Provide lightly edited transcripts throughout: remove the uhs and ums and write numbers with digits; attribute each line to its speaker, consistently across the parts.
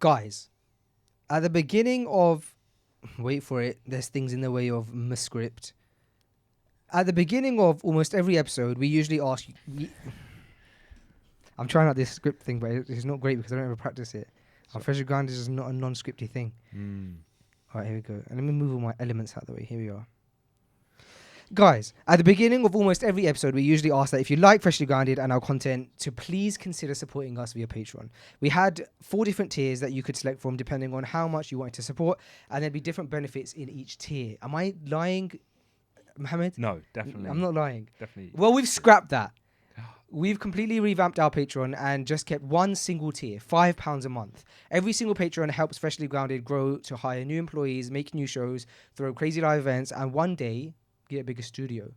Speaker 1: Guys, at the beginning of... Wait for it. There's things in the way of my script. At the beginning of almost every episode, we usually ask... I'm trying out this script thing, but it's not great because I don't ever practice it. Our Freshly Grounded is not a non-scripty thing. All right, here we go. And let me move all my elements out of the way. Here we are. Guys, at the beginning of almost every episode, we usually ask that if you like Freshly Grounded and our content, to please consider supporting us via Patreon. We had 4 different tiers that you could select from depending on how much you wanted to support, and there'd be different benefits in each tier. Am I lying, Mohammed?
Speaker 2: No, definitely.
Speaker 1: I'm not lying.
Speaker 2: Definitely.
Speaker 1: Well, we've scrapped that. We've completely revamped our Patreon and just kept one single tier, £5 a month. Every single Patreon helps Freshly Grounded grow to hire new employees, make new shows, throw crazy live events, and one day get a bigger studio.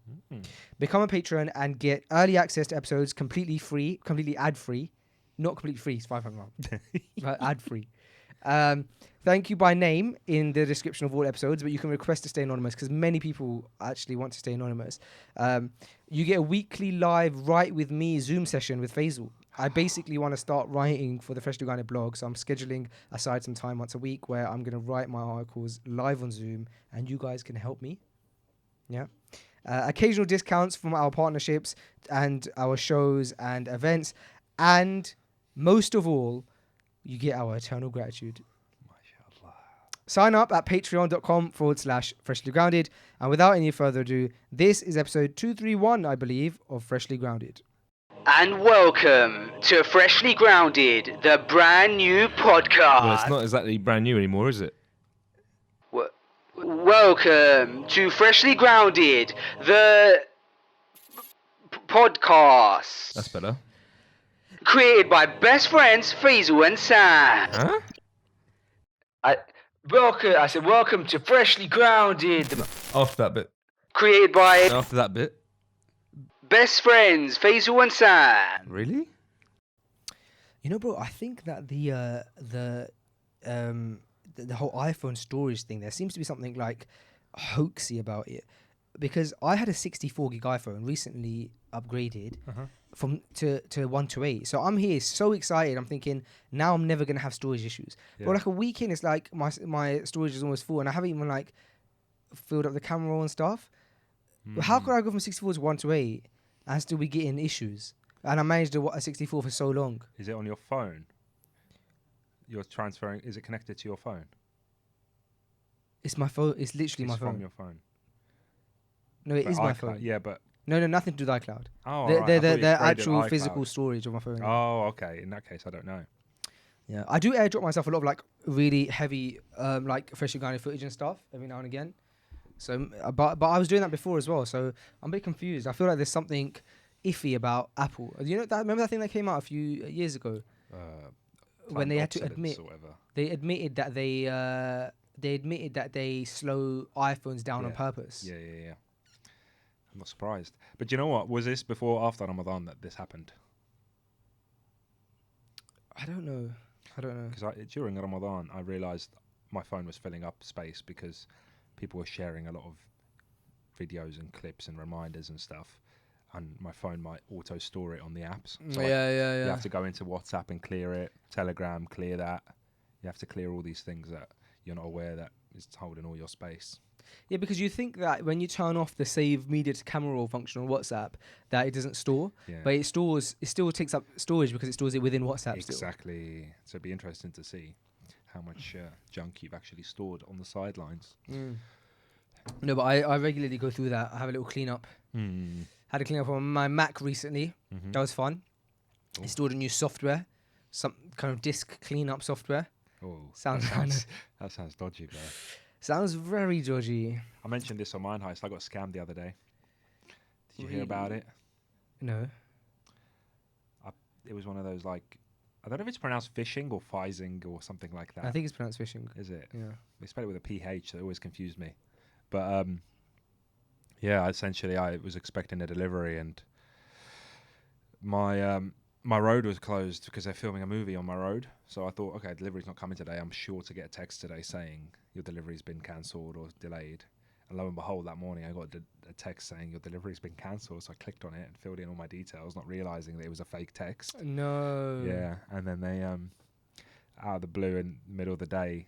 Speaker 1: Become a patron and get early access to episodes completely free, completely ad-free. Not completely free, it's £5 a month. Ad-free. Thank you by name in the description of all episodes, but you can request to stay anonymous because many people actually want to stay anonymous. You get a weekly live Write With Me Zoom session with Faisal. I basically want to start writing for the Freshly Grounded blog, so I'm scheduling aside some time once a week where I'm going to write my articles live on Zoom, and you guys can help me. Yeah. Occasional discounts from our partnerships and our shows and events. And most of all, you get our eternal gratitude.
Speaker 2: MashaAllah.
Speaker 1: Sign up at patreon.com/Freshly Grounded. And without any further ado, this is episode 231, I believe, of Freshly Grounded.
Speaker 3: And welcome to Freshly Grounded, the brand new podcast.
Speaker 2: Well, it's not exactly brand new anymore, is it?
Speaker 3: Welcome to Freshly Grounded, the podcast.
Speaker 2: That's better.
Speaker 3: Created by best friends Faisal and Sam.
Speaker 2: Huh?
Speaker 3: I said welcome to Freshly Grounded.
Speaker 2: After that bit.
Speaker 3: Created by
Speaker 2: After that bit.
Speaker 3: best friends Faisal and Sam.
Speaker 2: Really?
Speaker 1: You know, bro, I think that the whole iPhone storage thing, there seems to be something like hoaxy about it, because I had a 64 gig iPhone recently upgraded from to 128. So I'm here so excited. I'm thinking now I'm never gonna have storage issues.
Speaker 2: Yeah.
Speaker 1: But like a week in, it's like my storage is almost full, and I haven't even like filled up the camera roll and stuff. How could I go from 64 to 128 and still be getting issues? And I managed a 64 for so long.
Speaker 2: Is it on your phone? You're transferring. Is it connected to your phone?
Speaker 1: It's my phone. It's literally my
Speaker 2: It's
Speaker 1: phone.
Speaker 2: from your phone.
Speaker 1: No, it
Speaker 2: But
Speaker 1: is my
Speaker 2: iCloud-
Speaker 1: phone.
Speaker 2: Yeah, but
Speaker 1: No, nothing to do with iCloud.
Speaker 2: oh,
Speaker 1: They're,
Speaker 2: right.
Speaker 1: they're,
Speaker 2: I thought
Speaker 1: they're,
Speaker 2: you
Speaker 1: they're
Speaker 2: upgraded
Speaker 1: actual
Speaker 2: iCloud.
Speaker 1: physical storage of my phone.
Speaker 2: Oh, okay. In that case, I don't know.
Speaker 1: Yeah, I do airdrop myself a lot of like really heavy, like Freshly Grounded footage and stuff every now and again. So, but I was doing that before as well. So I'm a bit confused. I feel like there's something iffy about Apple. You know that? Remember that thing that came out a few years ago when they had to admit
Speaker 2: or whatever.
Speaker 1: they admitted that they slow iPhones down on
Speaker 2: Yeah.
Speaker 1: purpose.
Speaker 2: Yeah. I'm not surprised. But you know what? Was this before or after Ramadan that this happened?
Speaker 1: I don't know.
Speaker 2: Because during Ramadan, I realised my phone was filling up space because people were sharing a lot of videos and clips and reminders and stuff. And my phone might auto store it on the apps. So you have to go into WhatsApp and clear it. Telegram, clear that. You have to clear all these things that you're not aware that is holding all your space.
Speaker 1: Yeah, because you think that when you turn off the save media to camera roll function on WhatsApp, that it doesn't store,
Speaker 2: Yeah.
Speaker 1: but it still takes up storage because it stores it within WhatsApp still.
Speaker 2: Exactly. So it'd be interesting to see how much junk you've actually stored on the sidelines.
Speaker 1: No, but I regularly go through that. I have a little cleanup. Had a cleanup on my Mac recently. That was fun. Installed a new software, some kind of disk cleanup software.
Speaker 2: Oh,
Speaker 1: Sounds
Speaker 2: that sounds dodgy, bro.
Speaker 1: Sounds very dodgy.
Speaker 2: I mentioned this on Mine Heist. I got scammed the other day. Did you hear about it?
Speaker 1: No.
Speaker 2: It was one of those, like, I don't know if it's pronounced phishing or phishing or something like that.
Speaker 1: I think it's pronounced phishing.
Speaker 2: Is it?
Speaker 1: Yeah.
Speaker 2: They spell it with a PH, so it always confused me. But yeah, essentially I was expecting a delivery, and my road was closed because they're filming a movie on my road. So I thought, okay, delivery's not coming today. I'm sure to get a text today saying your delivery's been cancelled or delayed. And lo and behold, that morning I got a text saying your delivery's been cancelled. So I clicked on it and filled in all my details, not realizing that it was a fake text.
Speaker 1: No.
Speaker 2: Yeah, and then they out of the blue in the middle of the day,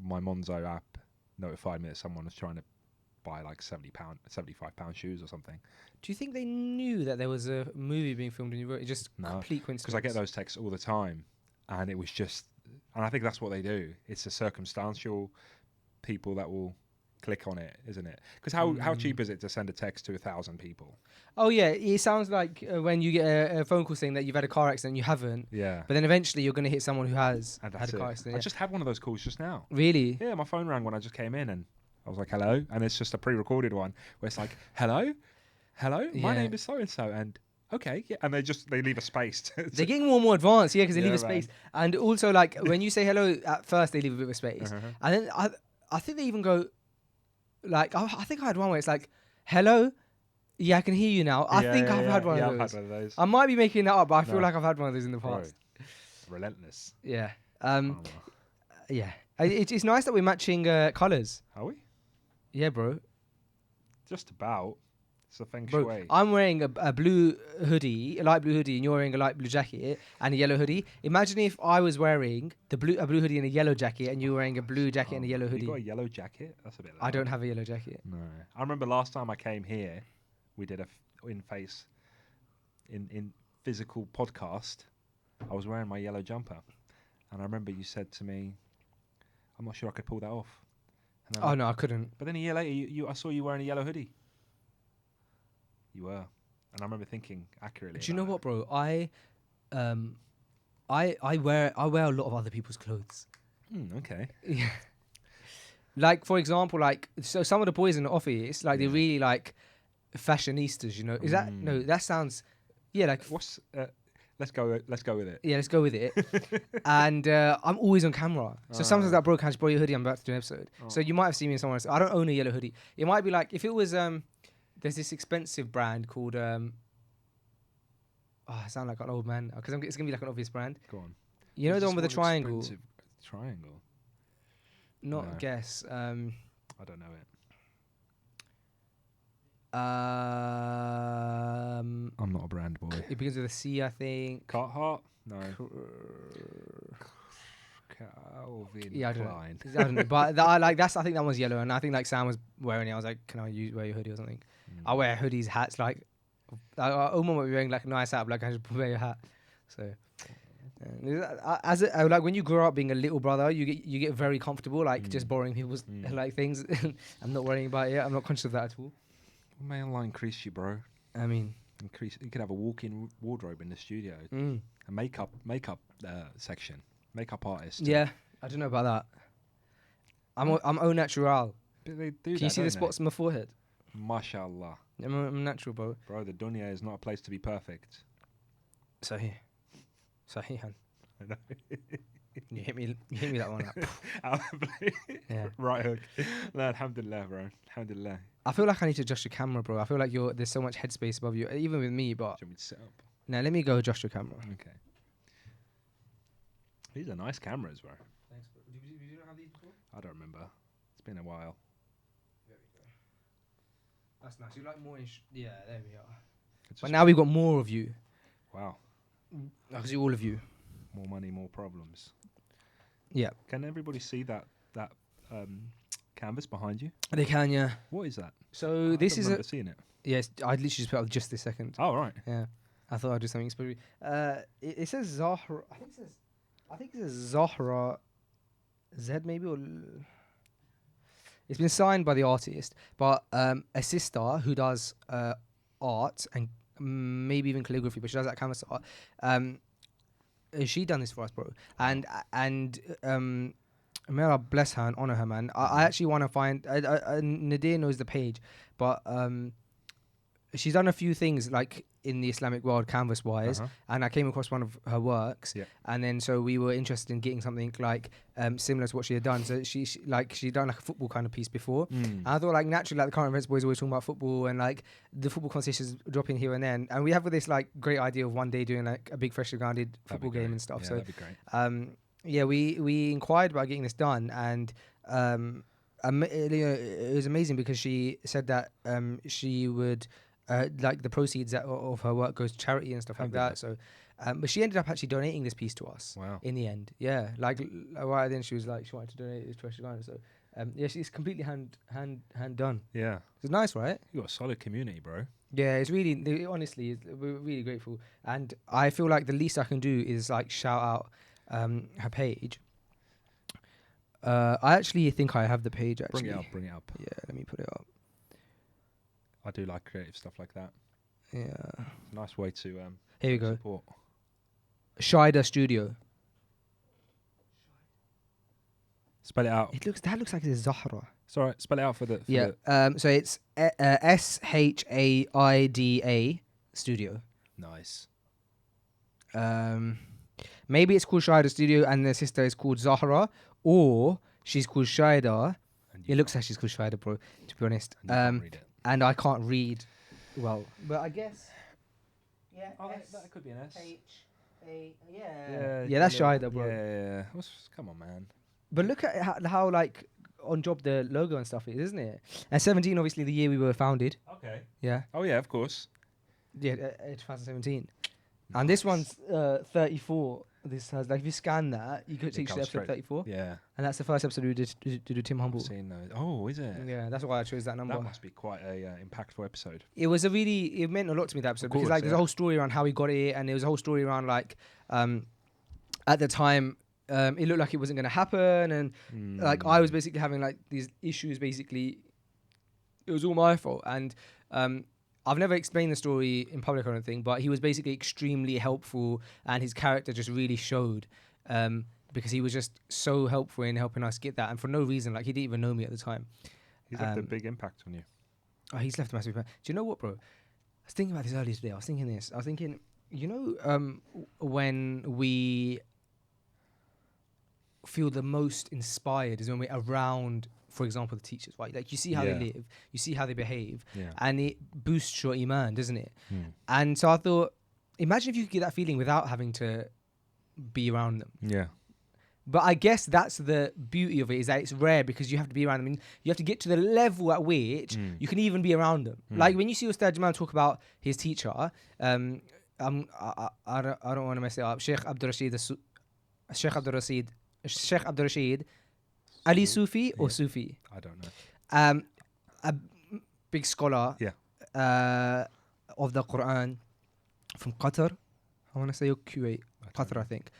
Speaker 2: my Monzo app notified me that someone was trying to buy like £75 shoes or something.
Speaker 1: Do you think they knew that there was a movie being filmed and you wrote it? Just
Speaker 2: No,
Speaker 1: complete coincidence.
Speaker 2: because I get those texts all the time, and it was just, and I think that's what they do. It's the circumstantial people that will click on it, isn't it? Because how cheap is it to send a text to 1,000 people?
Speaker 1: Oh yeah, it sounds like when you get a phone call saying that you've had a car accident, you haven't.
Speaker 2: Yeah.
Speaker 1: But then eventually you're going to hit someone who has
Speaker 2: And
Speaker 1: had
Speaker 2: that's
Speaker 1: a car
Speaker 2: it.
Speaker 1: accident.
Speaker 2: I just had one of those calls just now.
Speaker 1: Really?
Speaker 2: Yeah, my phone rang when I just came in, and I was like, hello. And it's just a pre-recorded one where it's like, hello, my name is so-and-so. And okay, yeah. And they leave a space.
Speaker 1: They're getting more and more advanced, yeah, because they leave a
Speaker 2: man.
Speaker 1: space. And also, like, when you say hello, at first they leave a bit of a space. And then I think they even go, like, I think I had one where it's like, hello, yeah, I can hear you now. I think I've had one of those.
Speaker 2: I've had one of those.
Speaker 1: I might be making that up, but I feel
Speaker 2: No.
Speaker 1: like I've had one of those in the
Speaker 2: Bro,
Speaker 1: past.
Speaker 2: relentless.
Speaker 1: Yeah.
Speaker 2: Armour.
Speaker 1: Yeah. It's nice that we're matching colours.
Speaker 2: Are we?
Speaker 1: Yeah, bro.
Speaker 2: Just about. It's a feng
Speaker 1: Bro,
Speaker 2: shui.
Speaker 1: I'm wearing a blue hoodie, a light blue hoodie, and you're wearing a light blue jacket and a yellow hoodie. Imagine if I was wearing a blue hoodie and a yellow jacket, and you were wearing a blue jacket and a yellow hoodie.
Speaker 2: You got a yellow jacket? That's a bit loud.
Speaker 1: I don't have a yellow jacket.
Speaker 2: No. I remember last time I came here, we did a in physical podcast. I was wearing my yellow jumper, and I remember you said to me, "I'm not sure I could pull that off." And
Speaker 1: Oh no, I couldn't.
Speaker 2: But then a year later, I saw you wearing a yellow hoodie. You were, and I remember thinking accurately.
Speaker 1: Do you know what, bro? I wear a lot of other people's clothes.
Speaker 2: Okay.
Speaker 1: Yeah. Like, for example, like, so some of the boys in the office, like, they're really like fashionistas, you know? Is that no? That sounds, yeah, like.
Speaker 2: What's? Let's go with it.
Speaker 1: Yeah, let's go with it. And I'm always on camera. So sometimes that bro, can I just borrow your hoodie? I'm about to do an episode. So you might have seen me in somewhere else. I don't own a yellow hoodie. It might be like, if it was, there's this expensive brand called, I sound like an old man. Because it's going to be like an obvious brand.
Speaker 2: Go on.
Speaker 1: You know the one with the triangle?
Speaker 2: Triangle?
Speaker 1: Not
Speaker 2: No.
Speaker 1: guess.
Speaker 2: I don't know it. I'm not a brand boy.
Speaker 1: It begins with a C, I think.
Speaker 2: Carhartt? No. Calvin
Speaker 1: Yeah, I don't
Speaker 2: Klein.
Speaker 1: know. I don't know. But I think that one's yellow, and I think like Sam was wearing it. I was like, can I wear your hoodie or something? I wear hoodies, hats. Like, Omar might be wearing like a nice hat, but like I just wear your hat. So, like when you grow up being a little brother, you get very comfortable, like just borrowing people's like things. I'm not worrying about it. I'm not conscious of that at all.
Speaker 2: May Allah increase you, bro.
Speaker 1: I mean,
Speaker 2: You could have a walk-in wardrobe in the studio. A makeup section. Makeup artist.
Speaker 1: Yeah, I don't know about that. I'm au natural.
Speaker 2: But they do.
Speaker 1: Can you see the spots on my forehead?
Speaker 2: Mashallah.
Speaker 1: I'm natural, bro.
Speaker 2: Bro, the dunya is not a place to be perfect.
Speaker 1: Sahihan. You hit me that one. Like, yeah.
Speaker 2: Right hook. No, alhamdulillah, bro. Alhamdulillah.
Speaker 1: I feel like I need to adjust your camera, bro. I feel like there's so much headspace above you, even with me. But
Speaker 2: Do you want me to set up?
Speaker 1: now let me go adjust your camera.
Speaker 2: Okay. These are nice cameras, bro.
Speaker 1: Thanks, bro. Did you not have these before?
Speaker 2: I don't remember. It's been a while.
Speaker 1: There we go. That's nice. You like more? Yeah, there we are.
Speaker 2: It's
Speaker 1: But
Speaker 2: just-
Speaker 1: now we've got more of you.
Speaker 2: Wow.
Speaker 1: I can see all of you.
Speaker 2: More money, more problems.
Speaker 1: Yeah.
Speaker 2: Can everybody see that canvas behind you?
Speaker 1: They can, yeah.
Speaker 2: What is that?
Speaker 1: So
Speaker 2: I
Speaker 1: this
Speaker 2: don't
Speaker 1: is
Speaker 2: remember seeing it.
Speaker 1: yes. I literally just put it up just this second.
Speaker 2: Oh, right.
Speaker 1: Yeah. I thought I'd do something special. It says Zahra. I think it says Zahra Z maybe, or it's been signed by the artist, but a sister who does art and maybe even calligraphy, but she does that canvas art. She done this for us, bro. And may Allah bless her and honor her, man. I actually want to find. Nadir knows the page, but she's done a few things like in the Islamic world, canvas wise, and I came across one of her works, and then so we were interested in getting something like similar to what she had done. So she done like a football kind of piece before, and I thought like naturally like the current events boys always talking about football and like the football conversations dropping here and then, and we have this like great idea of one day doing like a big freshly grounded football game and stuff.
Speaker 2: Yeah,
Speaker 1: So
Speaker 2: that'd be great.
Speaker 1: yeah, we inquired about getting this done, and it was amazing because she said that she would like the proceeds of her work goes to charity and stuff like that. So But she ended up actually donating this piece to us.
Speaker 2: Wow.
Speaker 1: In the end, yeah. Like right then, she was like, she wanted to donate this to Freshly Grounded. So, yeah, she's completely hand done.
Speaker 2: Yeah.
Speaker 1: It's nice, right?
Speaker 2: You got a solid community, bro.
Speaker 1: Yeah, it's really, honestly, we're really grateful. And I feel like the least I can do is like shout out her page. I actually think I have the page, actually.
Speaker 2: Bring it up.
Speaker 1: Yeah, let me put it up.
Speaker 2: I do like creative stuff like that.
Speaker 1: Yeah.
Speaker 2: Nice way to
Speaker 1: Here we go.
Speaker 2: support.
Speaker 1: Shida Studio.
Speaker 2: Spell it out.
Speaker 1: That looks like it's Zahra.
Speaker 2: It's all right. Spell it out for the.
Speaker 1: Yeah. So it's SHAIDA Studio.
Speaker 2: Nice.
Speaker 1: Maybe it's called Shida Studio and their sister is called Zahra, or she's called Shida. It looks like she's called Shida, bro. To be honest.
Speaker 2: And you can't read it.
Speaker 1: And I can't read well, but I guess. Yeah.
Speaker 2: Oh, that could be an S.
Speaker 1: Yeah, that's Shida, bro.
Speaker 2: Yeah. Come on, man.
Speaker 1: But look at how like on job the logo and stuff is, isn't it? And 17, obviously, the year we were founded.
Speaker 2: Okay.
Speaker 1: Yeah.
Speaker 2: Oh yeah, of course.
Speaker 1: Yeah, 2017. And this one's 34. This has, like, if you scan that, you could take to episode 34.
Speaker 2: Yeah.
Speaker 1: And that's the first episode we did to Tim Humble.
Speaker 2: I've seen those. Oh, is it?
Speaker 1: Yeah, that's why I chose that number.
Speaker 2: That must be quite a impactful episode.
Speaker 1: It was it meant a lot to me, that episode, because
Speaker 2: course,
Speaker 1: like there's a whole story around how he got it, and there was a whole story around like at the time it looked like it wasn't going to happen, and like I was basically having like these issues. Basically, it was all my fault, and I've never explained the story in public or anything, but he was basically extremely helpful, and his character just really showed because he was just so helpful in helping us get that, and for no reason. Like, he didn't even know me at the time.
Speaker 2: He's left a big impact on you.
Speaker 1: Oh, he's left a massive impact. Do you know what, bro? I was thinking about this earlier today. I was thinking, you know, when we feel the most inspired is when we're around, for example, the teachers, right? Like, you see how they live, you see how they behave, and it boosts your iman, doesn't it? And so I thought, imagine if you could get that feeling without having to be around them.
Speaker 2: Yeah.
Speaker 1: But I guess that's the beauty of it, is that it's rare because you have to be around them. And you have to get to the level at which you can even be around them. Like when you see Ustad Jamal talk about his teacher, I don't want to mess it up. Sheikh Abdul Rashid, Ali Sufi or Sufi?
Speaker 2: I don't know.
Speaker 1: A big scholar of the Quran from Qatar. I want to say Kuwait, Qatar, I think.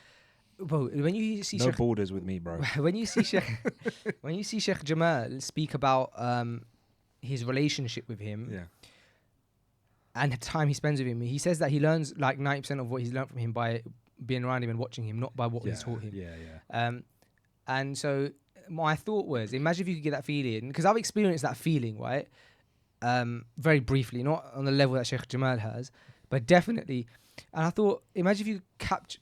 Speaker 1: Bro, when you see
Speaker 2: no borders with me, bro.
Speaker 1: when you see Sheikh Jamal speak about his relationship with him, and the time he spends with him, he says that he learns like 90% of what he's learned from him by being around him and watching him, not by what he's taught him. And so my thought was, imagine if you could get that feeling, because I've experienced that feeling, right? Very briefly, not on the level that Sheikh Jamal has, but definitely. And I thought, imagine if you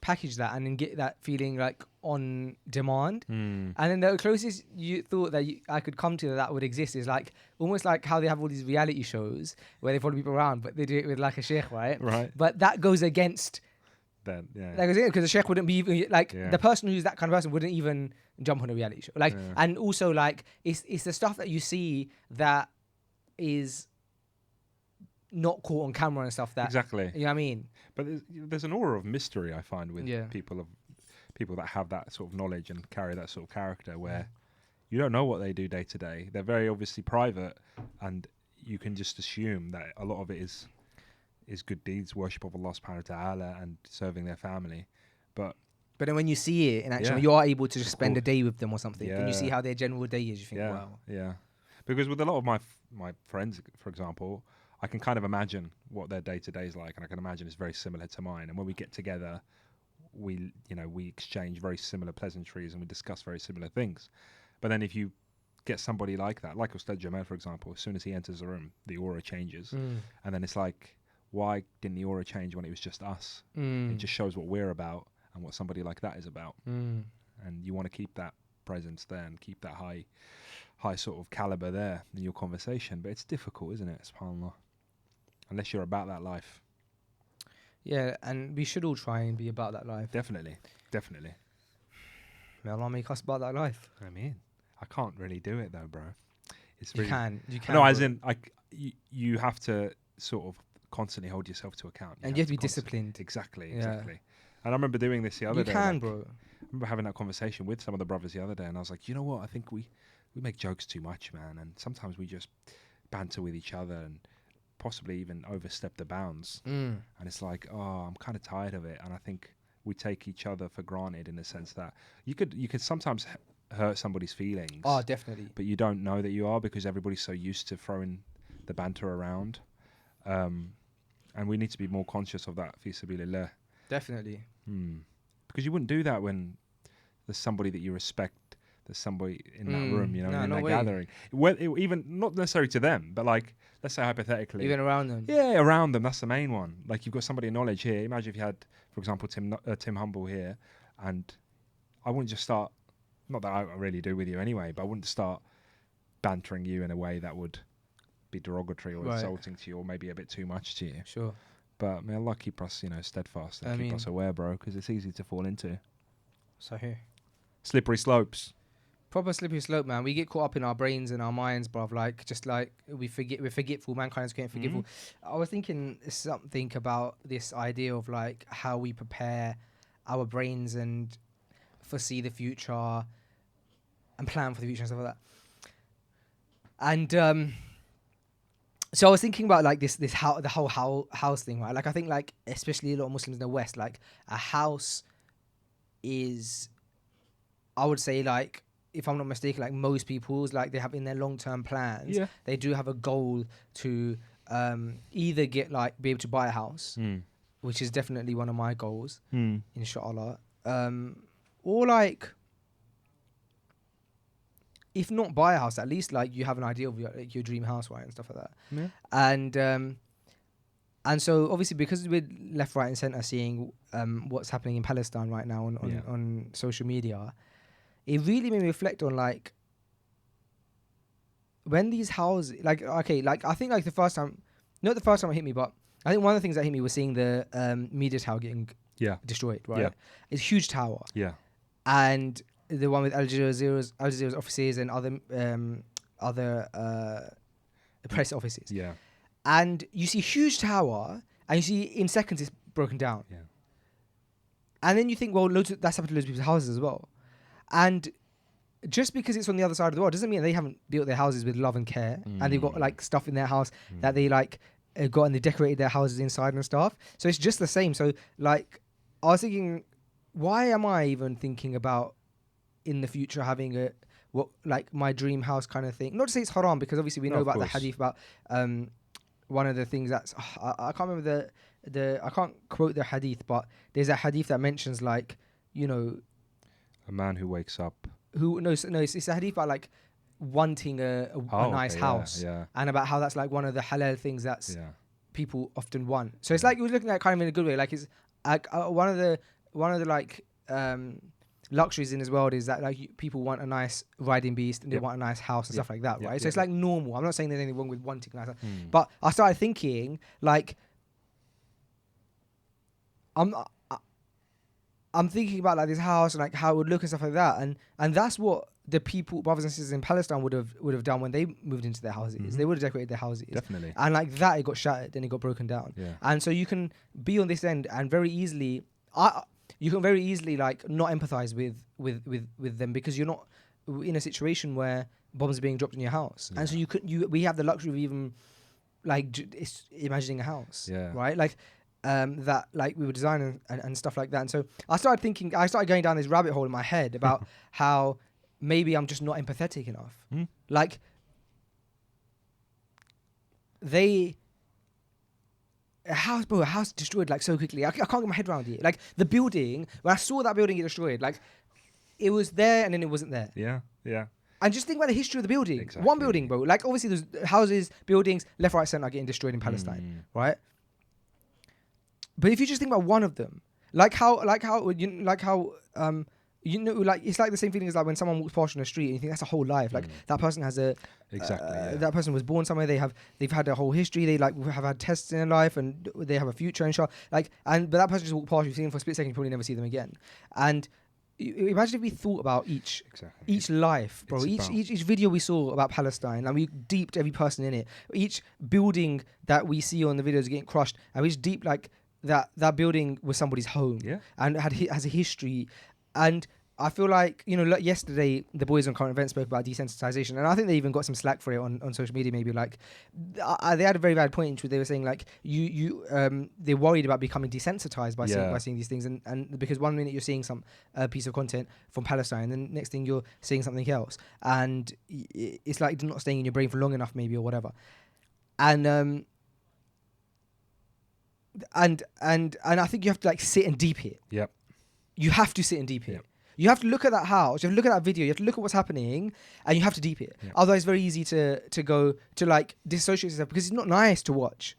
Speaker 1: package that and then get that feeling like on demand. And then the closest you thought that I could come to that would exist is like almost like how they have all these reality shows where they follow people around, but they do it with like a sheikh, right?
Speaker 2: Right.
Speaker 1: But that goes against
Speaker 2: that,
Speaker 1: because the sheikh wouldn't be even like the person who's that kind of person wouldn't even jump on a reality show. Like, and also like it's the stuff that you see that is not caught on camera and stuff. That
Speaker 2: exactly.
Speaker 1: You know what I mean?
Speaker 2: But there's an aura of mystery I find with people that have that sort of knowledge and carry that sort of character, where you don't know what they do day to day. They're very obviously private, and you can just assume that a lot of it is good deeds, worship of Allah subhanahu wa ta'ala, and serving their family. But
Speaker 1: then when you see it in action, you are able to just spend a day with them or something, and you see how their general day is, you think, wow.
Speaker 2: Yeah. Because with a lot of my friends, for example, I can kind of imagine what their day-to-day is like, and I can imagine it's very similar to mine. And when we get together, we exchange very similar pleasantries and we discuss very similar things. But then if you get somebody like that, like Ustad Jamal, for example, as soon as he enters the room, the aura changes. And then it's like, why didn't the aura change when it was just us? It just shows what we're about and what somebody like that is about. And you want to keep that presence there and keep that high sort of caliber there in your conversation. But it's difficult, isn't it? SubhanAllah. Unless you're about that life.
Speaker 1: Yeah, and we should all try and be about that life.
Speaker 2: Definitely.
Speaker 1: May Allah make us about that life.
Speaker 2: I mean, I can't really do it though, bro. It's
Speaker 1: you
Speaker 2: really
Speaker 1: can.
Speaker 2: No, as in, you have to sort of constantly hold yourself to account.
Speaker 1: And you have to be
Speaker 2: constantly-
Speaker 1: disciplined.
Speaker 2: Exactly,
Speaker 1: Yeah.
Speaker 2: exactly. And I remember doing this the other
Speaker 1: You
Speaker 2: day.
Speaker 1: can,
Speaker 2: like,
Speaker 1: bro.
Speaker 2: I remember having that conversation with some of the brothers the other day, and I was like, you know what? I think we make jokes too much, man, and sometimes we just banter with each other and possibly even overstep the bounds.
Speaker 1: Mm.
Speaker 2: And it's like, oh, I'm kind of tired of it. And I think we take each other for granted in the sense that you could sometimes hurt somebody's feelings.
Speaker 1: Oh, definitely.
Speaker 2: But you don't know that you are because everybody's so used to throwing the banter around. And we need to be more conscious of that, fi sabilillah.
Speaker 1: Definitely.
Speaker 2: Because you wouldn't do that when there's somebody that you respect, there's somebody in that room, you know,
Speaker 1: No,
Speaker 2: in
Speaker 1: no
Speaker 2: that
Speaker 1: way.
Speaker 2: gathering. Even not necessarily to them, but like, let's say hypothetically.
Speaker 1: Even around them.
Speaker 2: Yeah, around them. That's the main one. Like, you've got somebody of knowledge here. Imagine if you had, for example, Tim Humble here, and I wouldn't just start. Not that I really do with you anyway, but I wouldn't start bantering you in a way that would be derogatory or
Speaker 1: Right.
Speaker 2: insulting to you, or maybe a bit too much to you.
Speaker 1: Sure.
Speaker 2: But may Allah keep us, steadfast and keep us aware, bro, because it's easy to fall into
Speaker 1: So here.
Speaker 2: slippery slopes.
Speaker 1: Proper slippery slope, man. We get caught up in our brains and our minds, bruv. Like, just like we're forgetful. Mankind is getting forgetful. I was thinking something about this idea of like how we prepare our brains and foresee the future and plan for the future and stuff like that. And so I was thinking about like the whole house thing, right? Like, I think like especially a lot of Muslims in the West, like a house is, I would say, like, if I'm not mistaken, like most people's, like they have in their long-term plans, they do have a goal to either be able to buy a house, which is definitely one of my goals, inshallah, or like, if not buy a house, at least like you have an idea of your dream house, right, and stuff like that.
Speaker 2: Yeah.
Speaker 1: And so obviously, because we're left, right, and center seeing what's happening in Palestine right now on social media, it really made me reflect on like when these houses, like, okay, like I think like the first time it hit me, but I think one of the things that hit me was seeing the media tower getting destroyed, right?
Speaker 2: Yeah.
Speaker 1: It's a huge tower.
Speaker 2: Yeah.
Speaker 1: And the one with Al Jazeera's offices and other press offices.
Speaker 2: Yeah.
Speaker 1: And you see a huge tower, and you see in seconds it's broken down.
Speaker 2: Yeah.
Speaker 1: And then you think, well, that's happened to loads of people's houses as well. And just because it's on the other side of the world doesn't mean they haven't built their houses with love and care, and they've got like stuff in their house that they like got, and they decorated their houses inside and stuff. So it's just the same. So like, I was thinking, why am I even thinking about in the future having like my dream house kind of thing? Not to say it's haram, because obviously we know about the hadith about one of the things that's I can't remember I can't quote the hadith, but there's a hadith that mentions like,
Speaker 2: A man who wakes up.
Speaker 1: It's a hadith about like wanting a nice house, and about how that's like one of the halal things that's people often want. So it's like you're looking at it kind of in a good way. Like, it's like one of the like luxuries in this world is that like people want a nice riding beast, and they want a nice house and stuff like that, right? So it's like normal. I'm not saying there's anything wrong with wanting a nice house, but I started thinking like I'm thinking about like this house and like how it would look and stuff like that, and that's what the people, brothers and sisters in Palestine, would have done when they moved into their houses. They would have decorated their houses,
Speaker 2: Definitely.
Speaker 1: and like that, it got shattered and it got broken down. And so you can be on this end and very easily, like not empathize with them, because you're not in a situation where bombs are being dropped in your house, and so we have the luxury of even like imagining a house, right? Like. That like we were designing and stuff like that. And so I started going down this rabbit hole in my head about how maybe I'm just not empathetic enough. Like a house destroyed like so quickly. I can't get my head around it. Like the building, when I saw that building get destroyed, like it was there and then it wasn't there.
Speaker 2: Yeah.
Speaker 1: And just think about the history of the building.
Speaker 2: Exactly.
Speaker 1: One building, bro. Like obviously there's houses, buildings, left, right, center getting destroyed in Palestine, right? But if you just think about one of them, like how it's like the same feeling as like when someone walks past on the street and you think that's a whole life. Like that person has that person was born somewhere. They've had a whole history. They like have had tests in their life and they have a future and shit. But that person just walked past you, you've seen them for a split second, you probably never see them again. And imagine if we thought about each
Speaker 2: Exactly.
Speaker 1: life, bro.
Speaker 2: It's
Speaker 1: Each video we saw about Palestine, and we deeped every person in it. Each building that we see on the videos getting crushed, and we just deep like that building was somebody's home,
Speaker 2: Yeah.
Speaker 1: and has a history. And I feel like, like yesterday the boys on Current Events spoke about desensitization, and I think they even got some slack for it on social media. Maybe like they had a very valid point where they were saying like they're worried about becoming desensitized by seeing these things, and because one minute you're seeing some piece of content from Palestine, then next thing you're seeing something else, and it's like not staying in your brain for long enough, maybe, or whatever. And I think you have to like sit and deep it.
Speaker 2: Yep.
Speaker 1: You have to sit and deep it.
Speaker 2: Yep.
Speaker 1: You have to look at that house. You have to look at that video. You have to look at what's happening, and you have to deep it.
Speaker 2: Yep.
Speaker 1: Otherwise, it's very easy to go to like dissociate yourself because it's not nice to watch.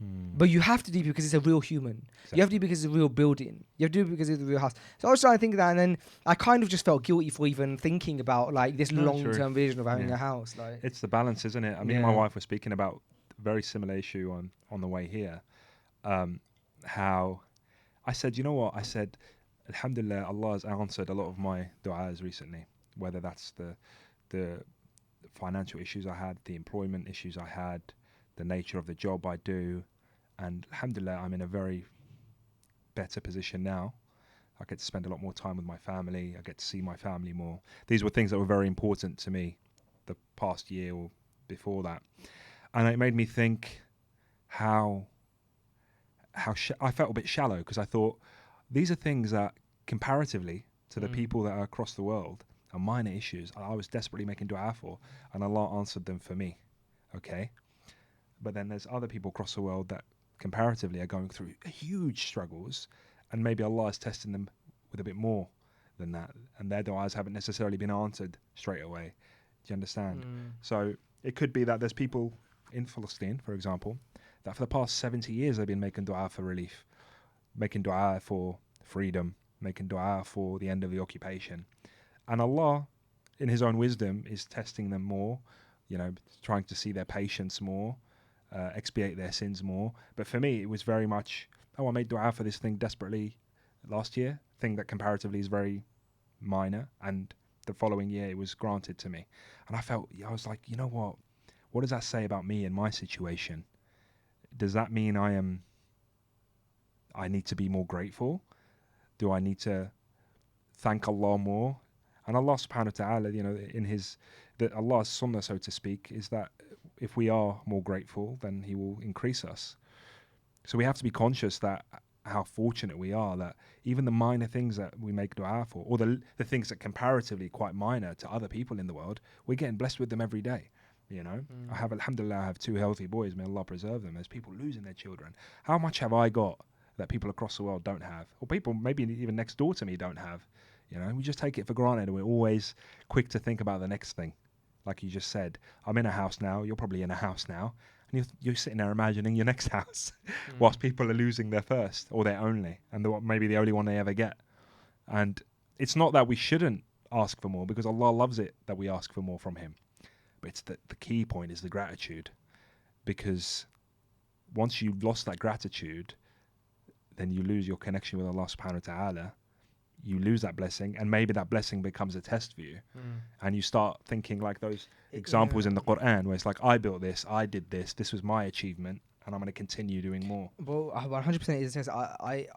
Speaker 1: But you have to deep it because it's a real human.
Speaker 2: Exactly.
Speaker 1: You have to do it because it's a real building. You have to do it because it's a real house. So I was trying to think of that, and then I kind of just felt guilty for even thinking about like this long-term vision of having a house. Like
Speaker 2: it's the balance, isn't it? I mean, my wife was speaking about a very similar issue on the way here. How I said, you know what? I said, Alhamdulillah, Allah has answered a lot of my du'as recently, whether that's the financial issues I had, the employment issues I had, the nature of the job I do, and Alhamdulillah, I'm in a very better position now. I get to spend a lot more time with my family. I get to see my family more. These were things that were very important to me the past year or before that. And it made me think how I felt a bit shallow, because I thought these are things that comparatively to the people that are across the world are minor issues I was desperately making dua for, and Allah answered them for me. Okay. But then there's other people across the world that comparatively are going through huge struggles, and maybe Allah is testing them with a bit more than that, and their du'as haven't necessarily been answered straight away. Do you understand? So it could be that there's people in Palestine, for example, that for the past 70 years they've been making du'a for relief, making du'a for freedom, making du'a for the end of the occupation. And Allah, in His own wisdom, is testing them more, trying to see their patience more, expiate their sins more. But for me, it was very much, I made du'a for this thing desperately last year, thing that comparatively is very minor, and the following year it was granted to me. And I was like, you know what does that say about me and my situation? Does that mean I need to be more grateful? Do I need to thank Allah more? And Allah subhanahu wa ta'ala, in Allah's sunnah, so to speak, is that if we are more grateful, then He will increase us. So we have to be conscious that how fortunate we are that even the minor things that we make dua for, or the things that comparatively quite minor to other people in the world, we're getting blessed with them every day. I have, alhamdulillah, I have 2 healthy boys. May Allah preserve them. There's people losing their children. How much have I got that people across the world don't have, or people maybe even next door to me don't have? We just take it for granted, and we're always quick to think about the next thing. Like you just said, I'm in a house now. You're probably in a house now, and you're sitting there imagining your next house, whilst people are losing their first or their only, and maybe the only one they ever get. And it's not that we shouldn't ask for more, because Allah loves it that we ask for more from Him. But it's the key point is the gratitude, because once you've lost that gratitude, then you lose your connection with Allah subhanahu wa ta'ala. You lose that blessing, and maybe that blessing becomes a test for you. And you start thinking like those examples in the Quran where it's like, I built this, I did this was my achievement, and I'm going to continue doing more.
Speaker 1: Well, 100% is the sense. I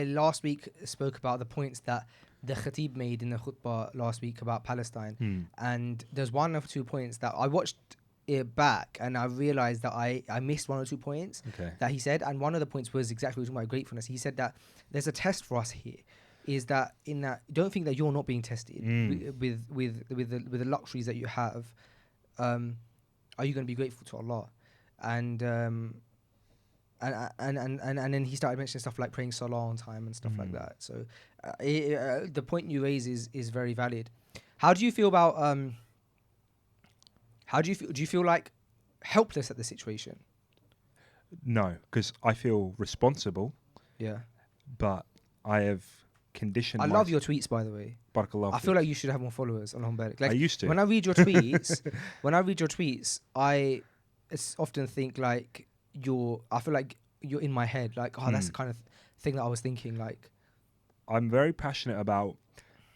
Speaker 1: last week spoke about the points that the Khatib made in the khutbah last week about Palestine, and there's 1 or 2 points that I watched it back, and I realized that I missed 1 or 2 points that he said, and one of the points was exactly talking about gratefulness. He said that there's a test for us here, is that don't think that you're not being tested with the luxuries that you have. Are you going to be grateful to Allah? And then he started mentioning stuff like praying salah on time and stuff like that. So the point you raise is very valid. How do you feel about do you feel like helpless at the situation?
Speaker 2: No, because I feel responsible.
Speaker 1: Yeah.
Speaker 2: But I have conditioned.
Speaker 1: I love your tweets, by the way.
Speaker 2: Barakallah.
Speaker 1: I feel like you should have more followers on Homberg.
Speaker 2: I used to.
Speaker 1: When I read your tweets, I often think like I feel like you're in my head. Like, that's the kind of thing that I was thinking. Like,
Speaker 2: I'm very passionate about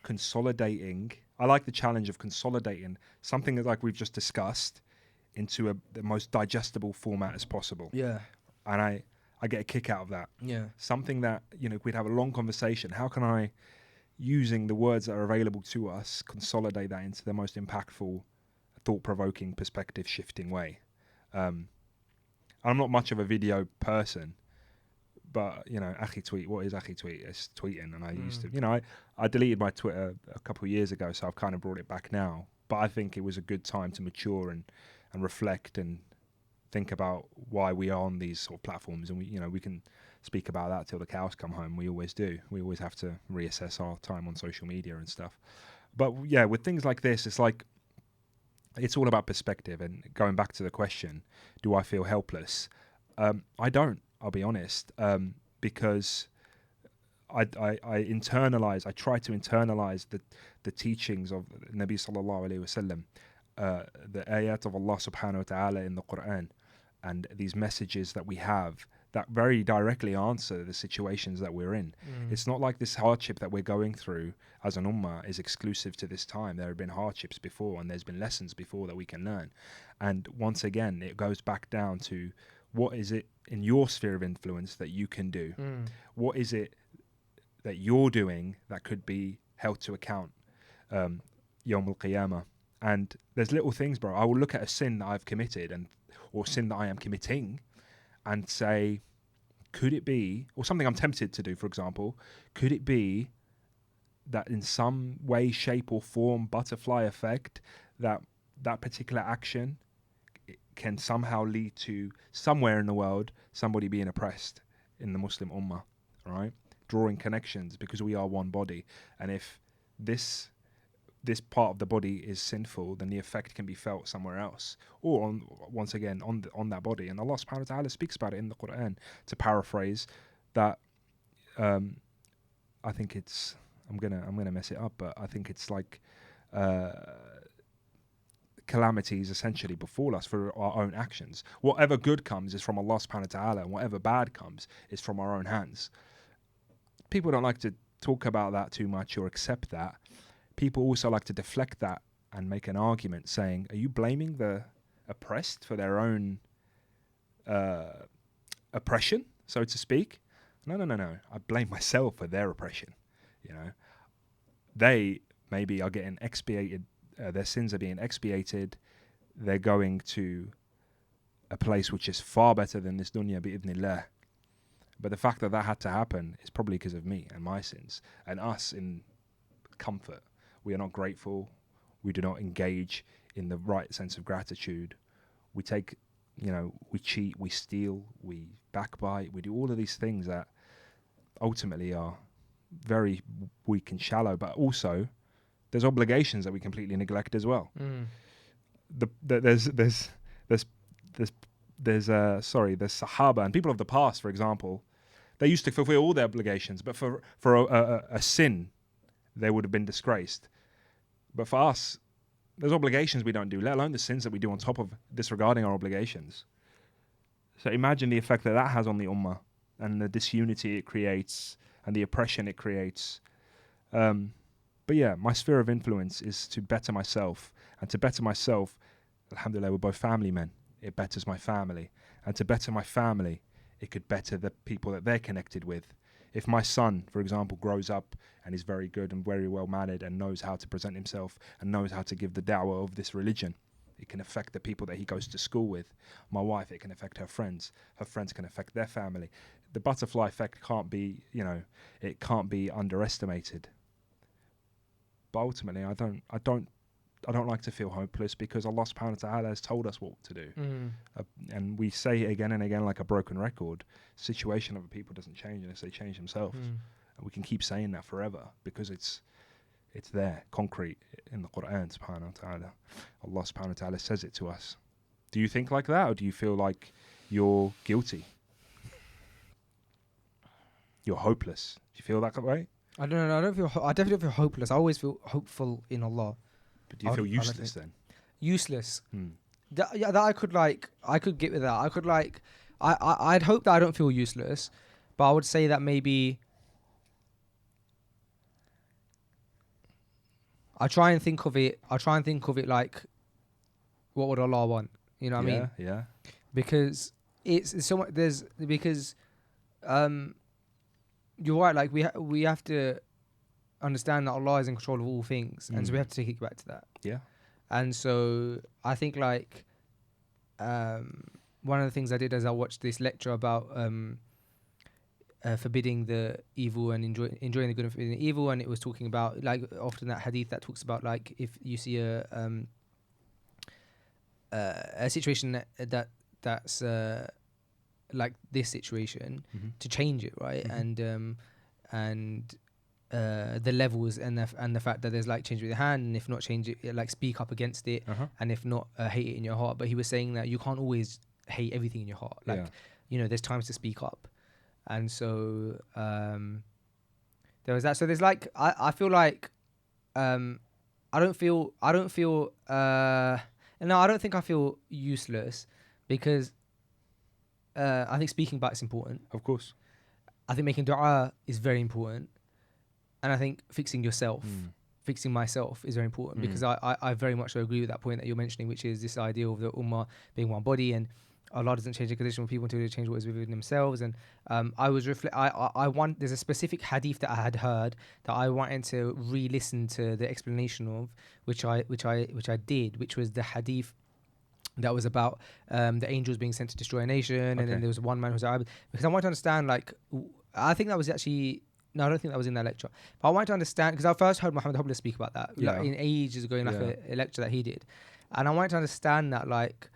Speaker 2: consolidating. I like the challenge of consolidating something that, like we've just discussed, into the most digestible format as possible.
Speaker 1: Yeah.
Speaker 2: And I get a kick out of that.
Speaker 1: Yeah.
Speaker 2: Something that, we'd have a long conversation. How can I, using the words that are available to us, consolidate that into the most impactful, thought-provoking, perspective-shifting way? I'm not much of a video person, but, Akhi tweet, what is Akhi tweet? It's tweeting, and I used to, I deleted my Twitter a couple of years ago, so I've kind of brought it back now. But I think it was a good time to mature and reflect and think about why we are on these sort of platforms, and we can speak about that till the cows come home. We always do. We always have to reassess our time on social media and stuff. But yeah, with things like this, it's like, it's all about perspective. And going back to the question, do I feel helpless? I don't, I'll be honest, because I internalize, I try to internalize the teachings of Nabi sallallahu alayhi wasallam, the ayat of Allah subhanahu wa ta'ala in the Quran, and these messages that we have that very directly answer the situations that we're in. It's not like this hardship that we're going through as an ummah is exclusive to this time. There have been hardships before, and there's been lessons before that we can learn. And once again, it goes back down to, what is it in your sphere of influence that you can do? What is it that you're doing that could be held to account Yawm al-Qiyamah? And there's little things, bro. I will look at a sin that I've committed or sin that I am committing and say, could it be, or something I'm tempted to do, for example, could it be that in some way, shape or form, butterfly effect, that particular action can somehow lead to somewhere in the world somebody being oppressed in the Muslim ummah, right? Drawing connections, because we are one body. And if this part of the body is sinful, then the effect can be felt somewhere else, or once again on that body. And Allah subhanahu wa ta'ala speaks about it in the Quran. To paraphrase that, I think it's, I'm gonna mess it up, but I think it's like calamities essentially befall us for our own actions. Whatever good comes is from Allah subhanahu wa ta'ala, and whatever bad comes is from our own hands. People don't like to talk about that too much or accept that. People also like to deflect that and make an argument saying, are you blaming the oppressed for their own oppression, so to speak? No. I blame myself for their oppression. They maybe are getting expiated. Their sins are being expiated. They're going to a place which is far better than this dunya, bi'idhnillah. But the fact that had to happen is probably because of me and my sins, and us in comfort. We are not grateful. We do not engage in the right sense of gratitude. We take, we cheat, we steal, we backbite, we do all of these things that ultimately are very weak and shallow, but also there's obligations that we completely neglect as well. There's Sahaba and people of the past, for example, they used to fulfill all their obligations, but for a sin, they would have been disgraced. But for us, there's obligations we don't do, let alone the sins that we do on top of disregarding our obligations. So imagine the effect that has on the ummah, and the disunity it creates, and the oppression it creates. But yeah, my sphere of influence is to better myself. And to better myself, alhamdulillah, we're both family men. It betters my family. And to better my family, it could better the people that they're connected with. If my son, for example, grows up and is very good and very well mannered and knows how to present himself and knows how to give the da'wah of this religion, it can affect the people that he goes to school with. My wife, it can affect her friends. Her friends can affect their family. The butterfly effect can't be, it can't be underestimated. But ultimately, I don't like to feel hopeless, because Allah subhanahu wa ta'ala has told us what to do. And we say it again and again like a broken record. Situation of people doesn't change unless they change themselves. And we can keep saying that forever, because it's there, concrete in the Quran subhanahu wa ta'ala. Allah subhanahu wa ta'ala says it to us. Do you think like that, or do you feel like you're guilty? You're hopeless. Do you feel that way?
Speaker 1: I don't know. I definitely don't feel hopeless. I always feel hopeful in Allah.
Speaker 2: But do you feel useless then?
Speaker 1: Useless. That I could get with that. I'd hope that I don't feel useless, but I would say that maybe I try and think of it like, what would Allah want? You know what I mean?
Speaker 2: Yeah.
Speaker 1: Because it's so much. Because you're right. Like we have to understand that Allah is in control of all things, and so we have to take it back to that.
Speaker 2: Yeah.
Speaker 1: And so I think like one of the things I did is I watched this lecture about forbidding the evil and enjoying the good and forbidding the evil, and it was talking about like often that hadith that talks about like if you see a situation that's like this situation, to change it, right? And the levels and the fact that there's like change with your hand, and if not change it, like speak up against it, and if not hate it in your heart. But he was saying that you can't always hate everything in your heart. Like you know, there's times to speak up, and so there was that. So there's like I feel like I don't think I feel useless, because I think speaking about it's important.
Speaker 2: Of course.
Speaker 1: I think making dua is very important, and I think fixing yourself, fixing myself is very important, because I very much agree with that point that you're mentioning, which is this idea of the ummah being one body, and Allah doesn't change the condition of people until they change what is within themselves. And there's a specific hadith that I had heard that I wanted to re-listen to the explanation of, which I did, which was the hadith that was about the angels being sent to destroy a nation, and then there was one man who was Arab, because I wanted to understand, like, I think that was actually, no, I don't think that was in that lecture, but I wanted to understand, because I first heard Muhammad Hubla speak about that like, in ages ago in like a lecture that he did, and I wanted to understand that, like,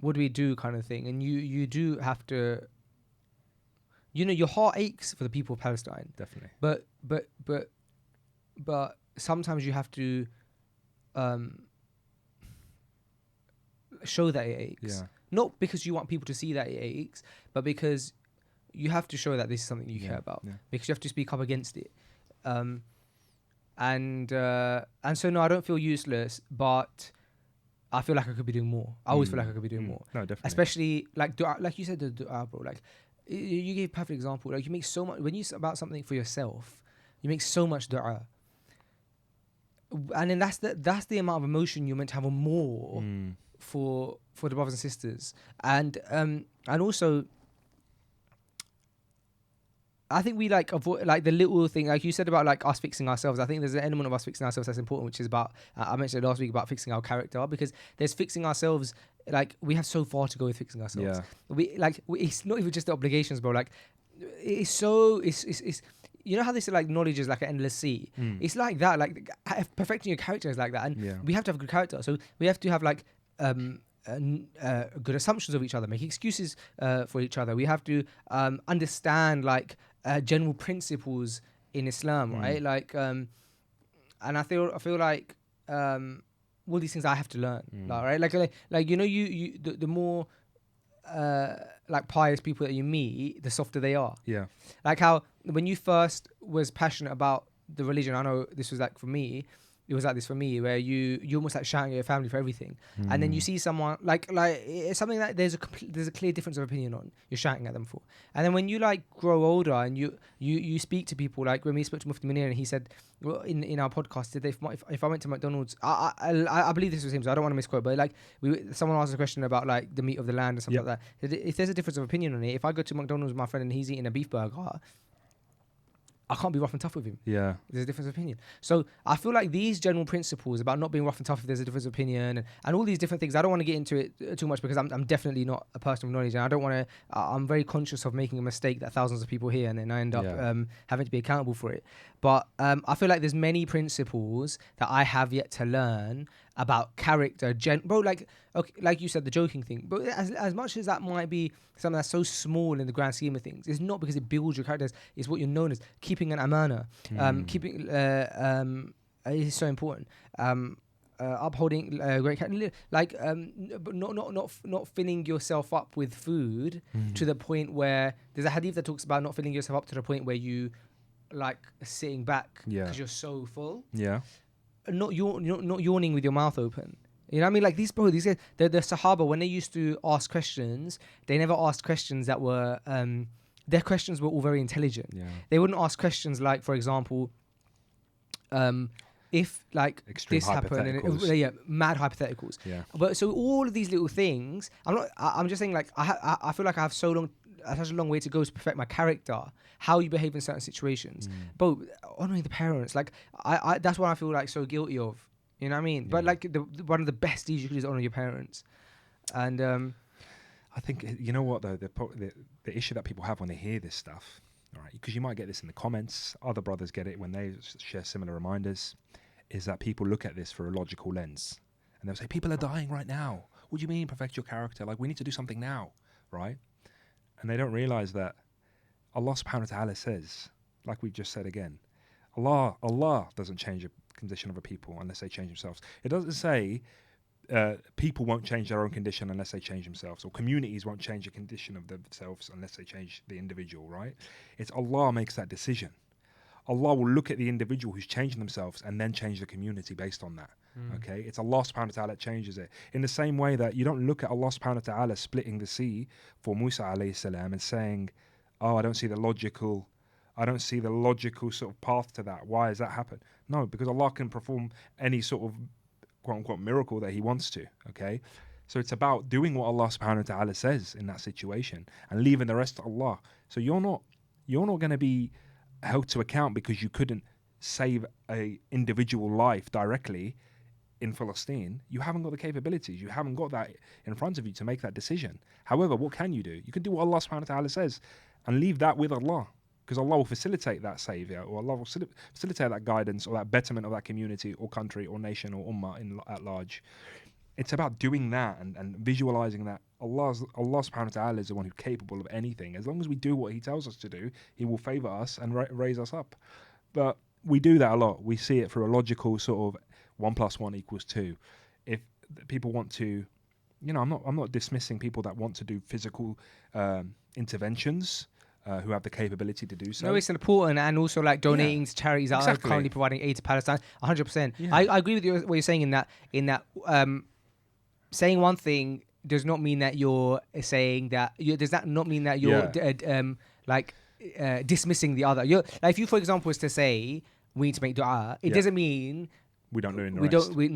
Speaker 1: what do we do kind of thing. And you do have to, you know, your heart aches for the people of Palestine,
Speaker 2: Definitely,
Speaker 1: but sometimes you have to show that it aches, not because you want people to see that it aches, but because you have to show that this is something you care about, because you have to speak up against it. And so no, I don't feel useless, but I feel like I could be doing more. I always feel like I could be doing more.
Speaker 2: No, definitely.
Speaker 1: Especially like dua, like you said, the dua, bro. Like you gave a perfect example. Like you make so much when you about something for yourself. You make so much dua, and then that's the amount of emotion you're meant to have more for the brothers and sisters, and also. I think we like avoid like the little thing, like you said about like us fixing ourselves. I think there's an element of us fixing ourselves that's important, which is about I mentioned it last week about fixing our character, because there's fixing ourselves. Like we have so far to go with fixing ourselves. It's not even just the obligations, bro. Like it's you know how they say like knowledge is like an endless sea. It's like that. Like perfecting your character is like that, and we have to have a good character. So we have to have like good assumptions of each other, make excuses for each other. We have to understand like general principles in Islam, right? Like, and I feel like all these things I have to learn, like, right? Like you know, the more like pious people that you meet, the softer they are. Yeah. Like how when you first was passionate about the religion, I know this was like for me. It was like this for me, where you almost like shouting at your family for everything, and then you see someone like it's something that there's a clear difference of opinion on. You're shouting at them for, and then when you like grow older and you speak to people, like when we spoke to Mufti Munir, and he said, well, in our podcast, that if I went to McDonald's, I believe this was him, so I don't want to misquote, but like someone asked a question about like the meat of the land and stuff like that. If there's a difference of opinion on it, if I go to McDonald's with my friend and he's eating a beef burger, I can't be rough and tough with him. Yeah. There's a difference of opinion. So I feel like these general principles about not being rough and tough if there's a difference of opinion and all these different things, I don't want to get into it too much, because I'm definitely not a person of knowledge, and I don't want to, I'm very conscious of making a mistake that thousands of people hear and then I end up having to be accountable for it. But I feel like there's many principles that I have yet to learn about character, bro. Like, okay, like you said, the joking thing. But as much as that might be something that's so small in the grand scheme of things, it's not because it builds your characters. It's what you're known as, keeping an amana, keeping is so important. Upholding great character, like but not filling yourself up with food to the point where there's a hadith that talks about not filling yourself up to the point where you like sitting back because you're so full. Yeah. Not yawning with your mouth open. You know what I mean? Like these guys, the Sahaba, when they used to ask questions, they never asked questions that were their questions were all very intelligent. Yeah. They wouldn't ask questions like, for example, if like
Speaker 2: Extreme
Speaker 1: this happened,
Speaker 2: hypotheticals.
Speaker 1: mad hypotheticals.
Speaker 2: Yeah.
Speaker 1: But so all of these little things, I'm just saying, like I feel like I have such a long way to go to perfect my character, how you behave in certain situations. But honoring the parents, like I that's what I feel like so guilty of. You know what I mean? But
Speaker 2: Yeah.
Speaker 1: like one of the best deeds you could do is honor your parents. And
Speaker 2: I think you know what though, the issue that people have when they hear this stuff, all right, because you might get this in the comments, other brothers get it when they share similar reminders, is that people look at this through a logical lens, and they'll say, people are dying right now. What do you mean perfect your character? Like, we need to do something now, right? And they don't realize that Allah subhanahu wa ta'ala says, like we just said again, Allah doesn't change the condition of a people unless they change themselves. It doesn't say people won't change their own condition unless they change themselves, or communities won't change the condition of themselves unless they change the individual, right? It's Allah makes that decision. Allah will look at the individual who's changing themselves and then change the community based on that. Okay, it's Allah subhanahu wa ta'ala that changes it. In the same way that you don't look at Allah subhanahu wa ta'ala splitting the sea for Musa alayhi salam and saying, oh, I don't see the logical sort of path to that. Why has that happened? No, because Allah can perform any sort of quote unquote miracle that He wants to. Okay, so it's about doing what Allah subhanahu wa ta'ala says in that situation and leaving the rest to Allah. So you're not going to be held to account because you couldn't save a individual life directly in Palestine. You haven't got the capabilities. You haven't got that in front of you to make that decision. However, what can you do? You can do what Allah subhanahu wa ta'ala says and leave that with Allah, because Allah will facilitate that savior, or Allah will facilitate that guidance or that betterment of that community or country or nation or ummah at large. It's about doing that and visualizing that Allah subhanahu wa ta'ala is the one who's capable of anything. As long as we do what He tells us to do, He will favor us and raise us up. But we do that a lot. We see it through a logical sort of 1 + 1 = 2. If people want to, I'm not dismissing people that want to do physical interventions, who have the capability to do so.
Speaker 1: no, it's important, and also like donating to charities that are currently providing aid to Palestine. 100%.
Speaker 2: Yeah.
Speaker 1: I agree with you what you're saying in that saying one thing does not mean that you're saying that. Does that not mean that you're dismissing the other? Like, if you, for example, was to say we need to make dua, it doesn't mean
Speaker 2: we don't do
Speaker 1: we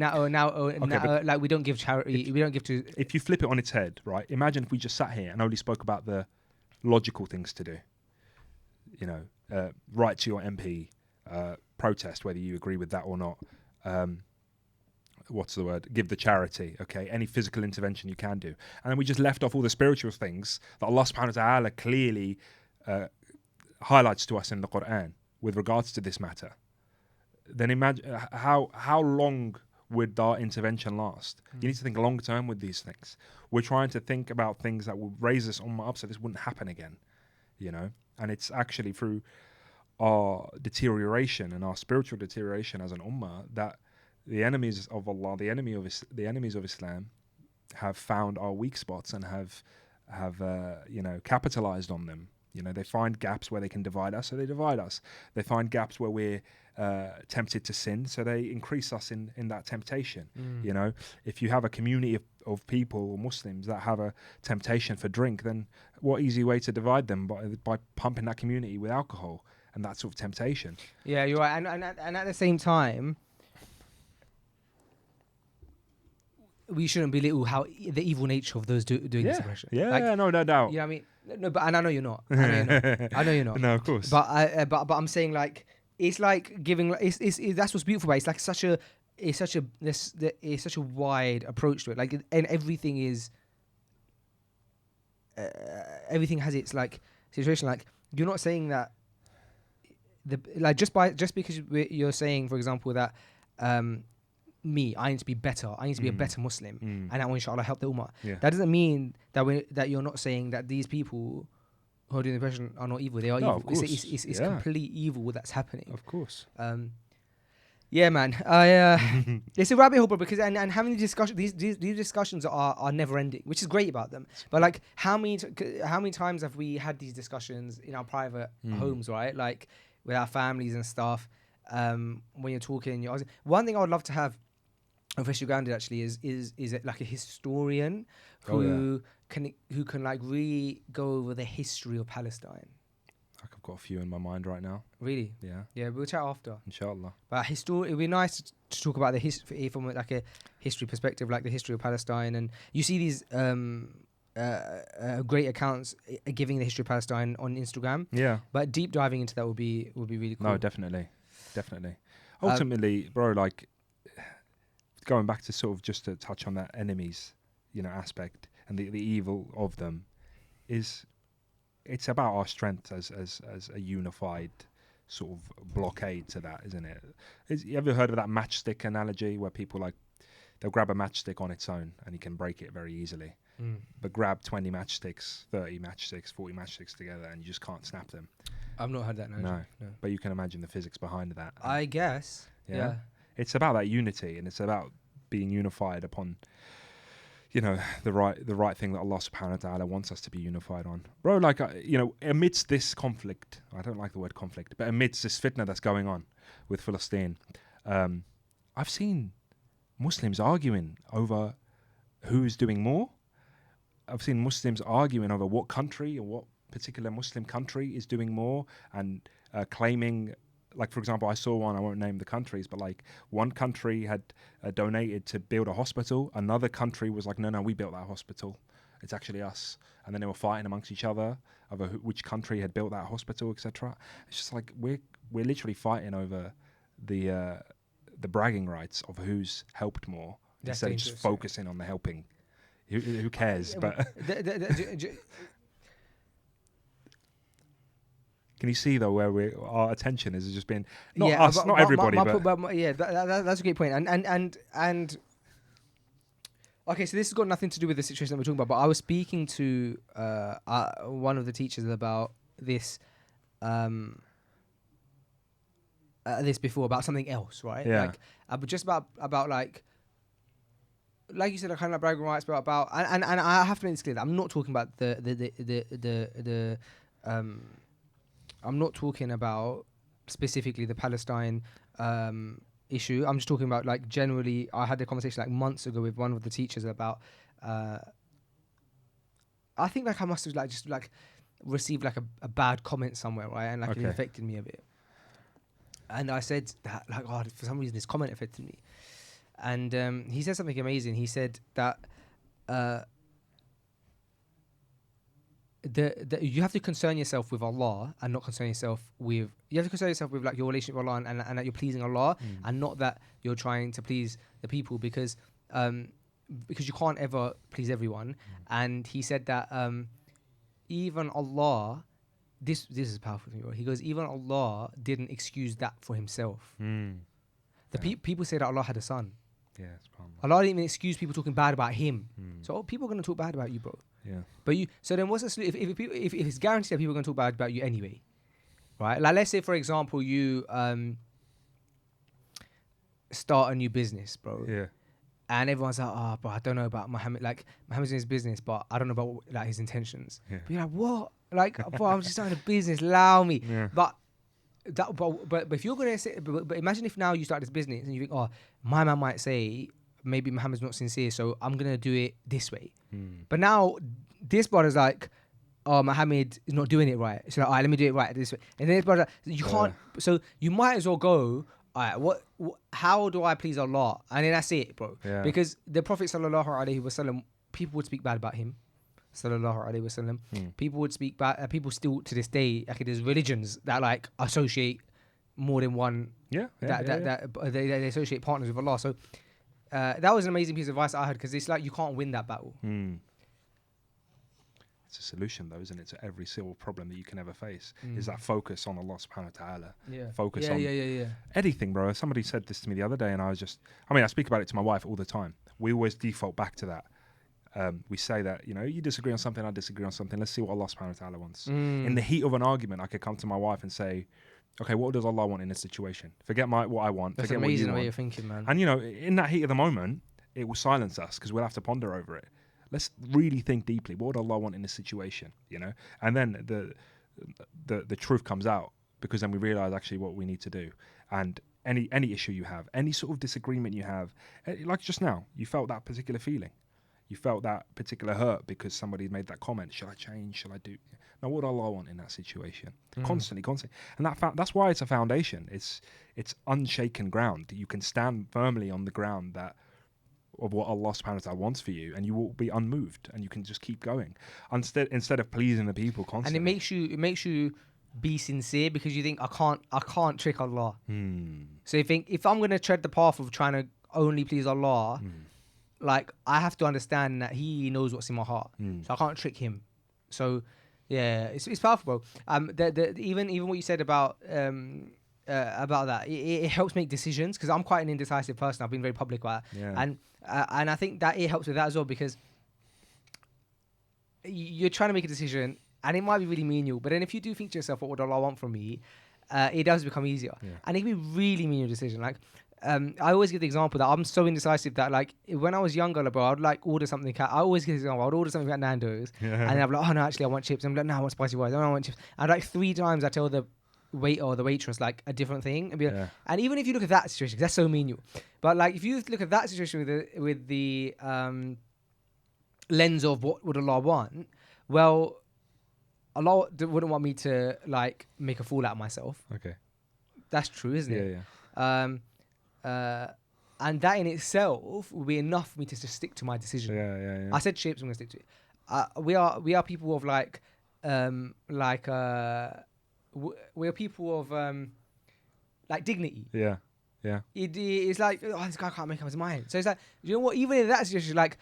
Speaker 1: don't give charity. We don't give to.
Speaker 2: If you flip it on its head, right? Imagine if we just sat here and only spoke about the logical things to do. Write to your MP, protest whether you agree with that or not. What's the word? Give the charity, okay? Any physical intervention you can do. And then we just left off all the spiritual things that Allah subhanahu wa ta'ala clearly highlights to us in the Quran with regards to this matter. Then imagine how long would our intervention last? You need to think long term with these things. We're trying to think about things that will raise this ummah up so this wouldn't happen again, And it's actually through our deterioration and our spiritual deterioration as an ummah that the enemies of Allah, the enemies of Islam, have found our weak spots and have capitalized on them. They find gaps where they can divide us, so they divide us. They find gaps where we're tempted to sin, so they increase us in that temptation. If you have a community of people or Muslims that have a temptation for drink, then what easy way to divide them by pumping that community with alcohol and that sort of temptation.
Speaker 1: Yeah, you're right. And at the same time, we shouldn't belittle the evil nature of those doing this oppression.
Speaker 2: Yeah, no doubt.
Speaker 1: You know what I mean? No, but and I know you're not. I know you're not.
Speaker 2: No, of course.
Speaker 1: But I'm saying, like, it's like giving. That's what's beautiful about it. It's like such a wide approach to it. Like, and everything is. Everything has its like situation. Like, you're not saying that. Just because you're saying, for example, that. I need to be better. I need to be a better Muslim, and that will inshallah help the ummah.
Speaker 2: Yeah.
Speaker 1: That doesn't mean that you're not saying that these people who are doing the oppression are not evil. They are evil.
Speaker 2: Of course.
Speaker 1: It's complete evil that's happening.
Speaker 2: Of course.
Speaker 1: Yeah, man. It's a rabbit hole, bro, because and having these discussions are never ending, which is great about them. But like, how many times have we had these discussions in our private homes, right? Like with our families and stuff. When you're talking, one thing I would love to have on Freshly Grounded actually is it like a historian who can like really go over the history of Palestine.
Speaker 2: Like, of got a few in my mind right now.
Speaker 1: Really?
Speaker 2: Yeah,
Speaker 1: Yeah, we'll chat after.
Speaker 2: inshallah.
Speaker 1: But it'd be nice to talk about the history from like a history perspective, like the history of Palestine. And you see these great accounts giving the history of Palestine on Instagram.
Speaker 2: Yeah.
Speaker 1: But deep diving into that would be really cool.
Speaker 2: No, definitely. Ultimately, bro, like going back to sort of just to touch on that enemies, aspect and the evil of them it's about our strength as a unified sort of blockade to that, isn't it? You ever heard of that matchstick analogy where people they'll grab a matchstick on its own and you can break it very easily. But grab 20 matchsticks, 30 matchsticks, 40 matchsticks together and you just can't snap them.
Speaker 1: I've not heard that analogy.
Speaker 2: No. But you can imagine the physics behind that.
Speaker 1: I guess. Yeah.
Speaker 2: It's about that unity, and it's about being unified upon, the right thing that Allah subhanahu wa ta'ala wants us to be unified on. Bro, like, amidst this conflict, I don't like the word conflict, but amidst this fitna that's going on with Palestine, I've seen Muslims arguing over who's doing more. I've seen Muslims arguing over what country or what particular Muslim country is doing more and claiming, like, for example, I saw one, I won't name the countries, but like one country had donated to build a hospital. Another country was like, no, we built that hospital. It's actually us. And then they were fighting amongst each other over which country had built that hospital, etc. It's just like we're literally fighting over the bragging rights of who's helped more instead of just focusing on the helping. Who cares? But can you see though where our attention is just been not us, not everybody, but
Speaker 1: yeah, that's a great point. And okay, so this has got nothing to do with the situation that we're talking about. But I was speaking to one of the teachers about this this before about something else, right?
Speaker 2: Yeah.
Speaker 1: Like just about like you said, kind of like bragging rights, but about and I have to make this clear that I'm not talking about the I'm not talking about specifically the Palestine issue. I'm just talking about like generally. I had a conversation like months ago with one of the teachers about. I think like I must have like just like received like a bad comment somewhere, right, and like it affected me a bit. And I said that like, oh, for some reason this comment affected me. And he said something amazing. He said that you have to concern yourself with Allah and not concern yourself with... You have to concern yourself with like your relationship with Allah and that you're pleasing Allah and not that you're trying to please the people because you can't ever please everyone. And he said that even Allah... This is powerful to me, bro. He goes, even Allah didn't excuse that for himself. People say that Allah had a son.
Speaker 2: Yeah, it's powerful.
Speaker 1: Allah didn't even excuse people talking bad about him. So people are going to talk bad about you, bro.
Speaker 2: Yeah.
Speaker 1: But so then what's the if it's guaranteed that people are going to talk bad about you anyway, right? Like let's say for example you start a new business, bro.
Speaker 2: Yeah.
Speaker 1: And everyone's like, oh, bro, I don't know about Muhammad. Like Muhammad's in his business, but I don't know about like his intentions.
Speaker 2: Yeah.
Speaker 1: But you're like, what? Like, bro, I'm just starting a business. Allow me.
Speaker 2: Yeah.
Speaker 1: But if you're gonna say, but imagine if now you start this business and you think, oh, my man might say maybe Muhammad's not sincere, so I'm gonna do it this way. But now this brother's like, oh, Muhammad is not doing it right. So like, all right, let me do it right this way. And then this brother, you can't. So you might as well go. All right, how do I please Allah? And then that's it, bro.
Speaker 2: Yeah.
Speaker 1: Because the Prophet sallallahu alaihi wasallam, people would speak bad about him. Sallallahu alaihi wasallam. People would speak bad. People still to this day, like there's religions that like associate more than one. They associate partners with Allah. So that was an amazing piece of advice I had because it's like you can't win that battle.
Speaker 2: It's a solution though, isn't it, to every single problem that you can ever face is that focus on Allah subhanahu wa ta'ala. Focus on anything, bro. Somebody said this to me the other day and I speak about it to my wife all the time. We always default back to that. We say that, you disagree on something, I disagree on something. Let's see what Allah subhanahu wa ta'ala wants. In the heat of an argument, I could come to my wife and say, okay, what does Allah want in this situation? Forget what I want.
Speaker 1: That's
Speaker 2: forget
Speaker 1: amazing
Speaker 2: what you
Speaker 1: way
Speaker 2: want.
Speaker 1: you're thinking, man.
Speaker 2: And, in that heat of the moment, it will silence us because we'll have to ponder over it. Let's really think deeply. What would Allah want in this situation? And then the truth comes out because then we realize actually what we need to do. And any issue you have, any sort of disagreement you have, like just now, you felt that particular feeling. You felt that particular hurt because somebody made that comment. Should I change? Should I do? Now, what do Allah want in that situation? Constantly. And that's why it's a foundation. It's unshaken ground. You can stand firmly on the ground of what Allah subhanahu wa ta'ala wants for you, and you will be unmoved, and you can just keep going instead of pleasing the people constantly.
Speaker 1: And it makes you be sincere, because you think, I can't trick Allah. So you think, if I'm gonna tread the path of trying to only please Allah, like, I have to understand that He knows what's in my heart, so I can't trick Him. So yeah, it's powerful, bro. Even what you said about that, it helps make decisions, because I'm quite an indecisive person. I've been very public about it.
Speaker 2: Yeah.
Speaker 1: And I think that it helps with that as well, because you're trying to make a decision and it might be really menial, but then if you do think to yourself, what would Allah want from me, it does become easier. And it can be really menial decision. Like, I always give the example that I'm so indecisive that, like, when I was younger, like, bro, I'd like order something. I always give the example. I'd order something at Nando's, and then I'm like, oh no, actually I want chips. And I'm like, no, I want spicy rice. No, I want chips. And like 3 times I tell the waiter or the waitress like a different thing, and, and even if you look at that situation, 'cause that's so menial, but like if you look at that situation with the lens of what would Allah want, well, Allah wouldn't want me to like make a fool out of myself.
Speaker 2: Okay,
Speaker 1: that's true, isn't it?
Speaker 2: Yeah.
Speaker 1: And that in itself will be enough for me to just stick to my decision.
Speaker 2: Yeah.
Speaker 1: I said chips, I'm gonna stick to it. We are people of like we're people of like dignity.
Speaker 2: Yeah.
Speaker 1: It's like, oh, this guy can't make up his mind. So it's like, you know what? Even in that situation, like,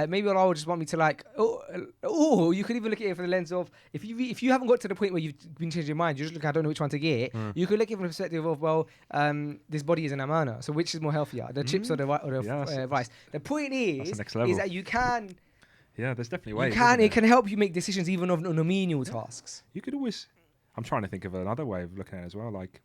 Speaker 1: maybe Allah would just want me to like, you could even look at it from the lens of if you haven't got to the point where you've been changing your mind, you just look, I don't know which one to get. You could look at it from the perspective of, well, this body is an amana, so which is more healthier, the chips or the rice? The point is that you can.
Speaker 2: Yeah, there's definitely ways.
Speaker 1: It can help you make decisions even on the menial tasks.
Speaker 2: You could always. I'm trying to think of another way of looking at it as well. Like,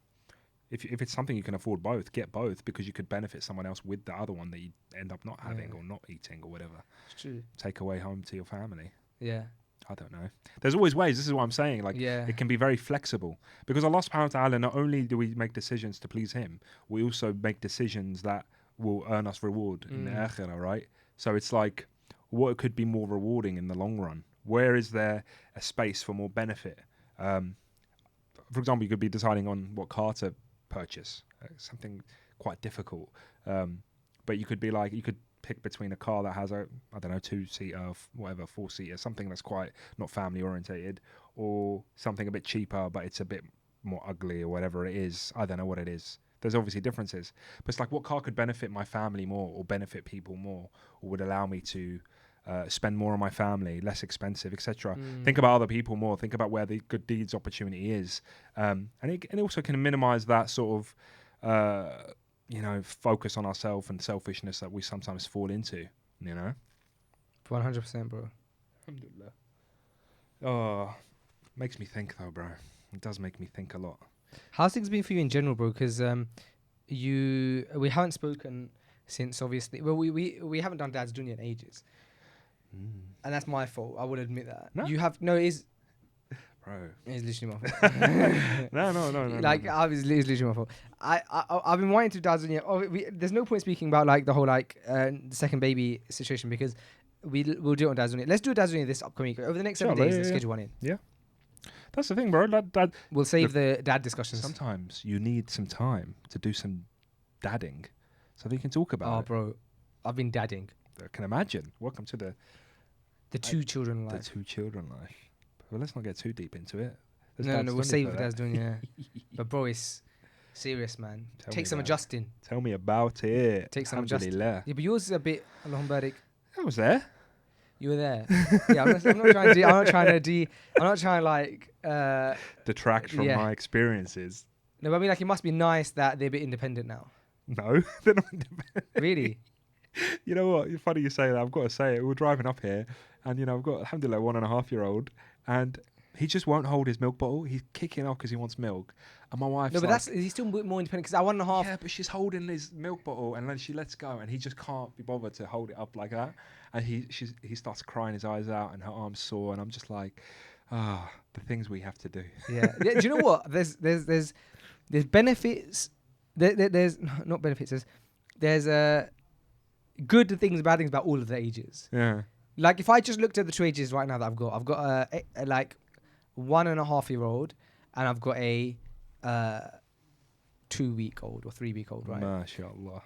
Speaker 2: if it's something you can afford both, get both, because you could benefit someone else with the other one that you end up not having or not eating or whatever.
Speaker 1: It's true.
Speaker 2: Take away home to your family.
Speaker 1: Yeah.
Speaker 2: I don't know. There's always ways. This is what I'm saying. Like, it can be very flexible, because Allah subhanahu wa ta'ala, not only do we make decisions to please Him, we also make decisions that will earn us reward in the akhirah, right? So it's like, what could be more rewarding in the long run? Where is there a space for more benefit? For example, you could be deciding on what car to purchase, something quite difficult. But you could be like, you could pick between a car that has a, I don't know, 2-seater, whatever, 4-seater, something that's quite not family orientated, or something a bit cheaper, but it's a bit more ugly or whatever it is. I don't know what it is. There's obviously differences, but it's like, what car could benefit my family more, or benefit people more, or would allow me to spend more on my family, less expensive, etc. Think about other people more. Think about where the good deeds opportunity is, and it also can minimize that sort of focus on ourselves and selfishness that we sometimes fall into.
Speaker 1: 100%, bro.
Speaker 2: Alhamdulillah. Oh, makes me think though, bro. It does make me think a lot.
Speaker 1: How's things been for you in general, bro? Because we haven't spoken since, obviously. Well, we haven't done Dad's Dunya in ages. And that's my fault. I will admit that. No? You have it is,
Speaker 2: bro.
Speaker 1: It's literally my fault.
Speaker 2: No.
Speaker 1: Like, it's literally my fault. I've been wanting to do Dad's Dunya. There's no point speaking about like the whole second baby situation, because we'll do it on Dad's Dunya. Let's do Dad's Dunya this upcoming week. Over the next 7 days. Let's schedule one in.
Speaker 2: Yeah. That's the thing, bro. Dad,
Speaker 1: we'll save the dad discussions.
Speaker 2: Sometimes you need some time to do some dadding, so that you can talk about it.
Speaker 1: Oh, bro, I've been dadding.
Speaker 2: I can imagine. Welcome to the
Speaker 1: 2 children life.
Speaker 2: The 2 children life. But let's not get too deep into it.
Speaker 1: No, we'll save what Dad's doing. Yeah, but bro, it's serious, man. Take some adjusting.
Speaker 2: Tell me about it.
Speaker 1: Take some adjusting. Yeah, but yours is a bit. Allahumma barik.
Speaker 2: I was there.
Speaker 1: You were there. Yeah, I'm not trying to like
Speaker 2: detract from my experiences.
Speaker 1: No, but I mean, like, it must be nice that they're a bit independent now.
Speaker 2: No, they're not independent.
Speaker 1: Really?
Speaker 2: You know what? It's funny you say that. I've got to say it. We were driving up here, and I've got, alhamdulillah, 1.5-year-old, and he just won't hold his milk bottle. He's kicking off because he wants milk, and my wife's
Speaker 1: no, but he's still more independent, because at 1.5.
Speaker 2: Yeah, but she's holding his milk bottle, and then she lets go, and he just can't be bothered to hold it up like that, and he starts crying his eyes out, and her arm's sore, and I'm just like, the things we have to do.
Speaker 1: Yeah. Do you know what? There's benefits. There's not benefits. There's good things, bad things about all of the ages.
Speaker 2: Yeah.
Speaker 1: Like if I just looked at the two ages right now that I've got a like 1.5-year-old, and I've got a 2-week-old or 3-week-old, right?
Speaker 2: MashaAllah.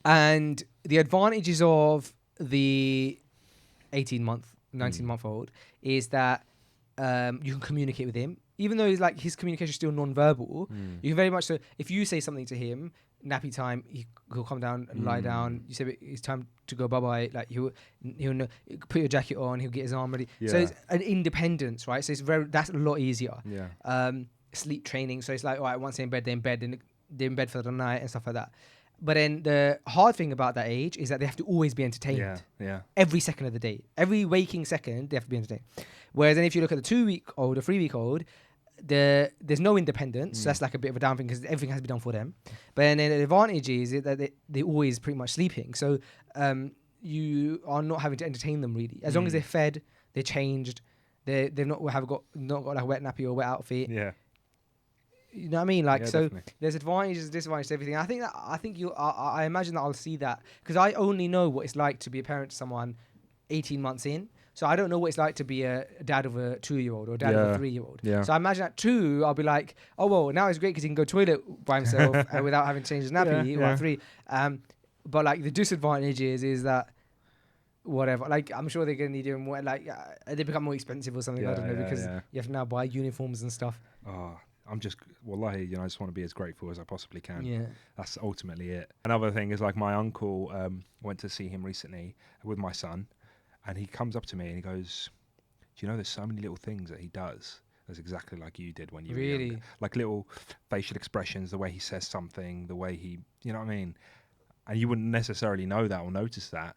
Speaker 1: And the advantages of the 19-month-old is that you can communicate with him, even though his communication is still non-verbal. You can very much so. If you say something to him, nappy time, he'll come down and lie down. You say it's time to go, bye bye. Like he'll know, put your jacket on. He'll get his arm ready. So it's an independence, right? So that's a lot easier.
Speaker 2: Yeah.
Speaker 1: Sleep training. So it's like, all right, once they're in bed, they're in bed for the night and stuff like that. But then the hard thing about that age is that they have to always be entertained.
Speaker 2: Yeah.
Speaker 1: Every second of the day. Every waking second, they have to be entertained. Whereas then if you look at the 2-week-old or 3-week-old, there's no independence. So that's like a bit of a down thing because everything has to be done for them. But then the advantage is that they're always pretty much sleeping. So you are not having to entertain them really. As long as they're fed, they're changed, they've not got like a wet nappy or wet outfit.
Speaker 2: Yeah.
Speaker 1: You know what I mean? Like, so
Speaker 2: definitely.
Speaker 1: there's advantages, disadvantages to everything. I imagine that I'll see that because I only know what it's like to be a parent to someone 18 months in. So I don't know what it's like to be a dad of a 2-year-old or a dad of a 3-year-old.
Speaker 2: Yeah.
Speaker 1: So I imagine at 2, I'll be like, oh, well, now it's great because he can go toilet by himself without having to change his nappy. Or at 3. But like the disadvantage is that whatever, like I'm sure they're going to need even more, like they become more expensive or something. I don't know, because you have to now buy uniforms and stuff.
Speaker 2: Oh, I'm just, wallahi, I just want to be as grateful as I possibly can.
Speaker 1: Yeah.
Speaker 2: That's ultimately it. Another thing is like my uncle went to see him recently with my son, and he comes up to me and he goes, do you know there's so many little things that he does that's exactly like you did when you were younger. Like little facial expressions, the way he says something, the way he, you know what I mean? And you wouldn't necessarily know that or notice that.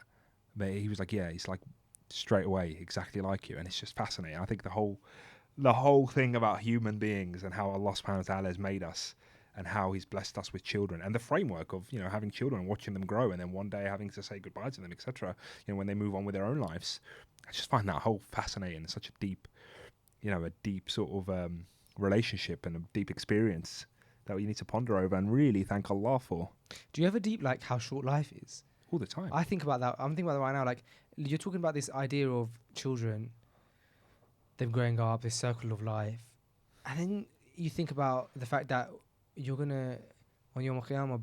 Speaker 2: But he was like, yeah, he's like straight away exactly like you. And it's just fascinating. I think the whole thing about human beings and how Allah subhanahu wa ta'ala has made us and how he's blessed us with children and the framework of, having children and watching them grow and then one day having to say goodbye to them, etc. When they move on with their own lives. I just find that whole fascinating. It's such a deep, a deep sort of relationship and a deep experience that you need to ponder over and really thank Allah for.
Speaker 1: Do you ever deep like how short life is?
Speaker 2: All the time.
Speaker 1: I think about that. I'm thinking about that right now. Like you're talking about this idea of children, them growing up, this circle of life. And then you think about the fact that you're going to, on Yawm al-Qiyamah,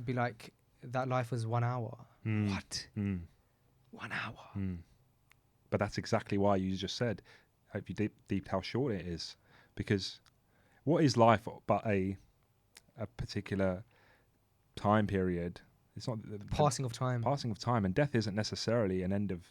Speaker 1: be like, that life was 1 hour. What? 1 hour?
Speaker 2: But that's exactly why you just said, hope you deep how short it is. Because what is life but a particular time period? It's not the
Speaker 1: passing of time.
Speaker 2: Passing of time. And death isn't necessarily an end of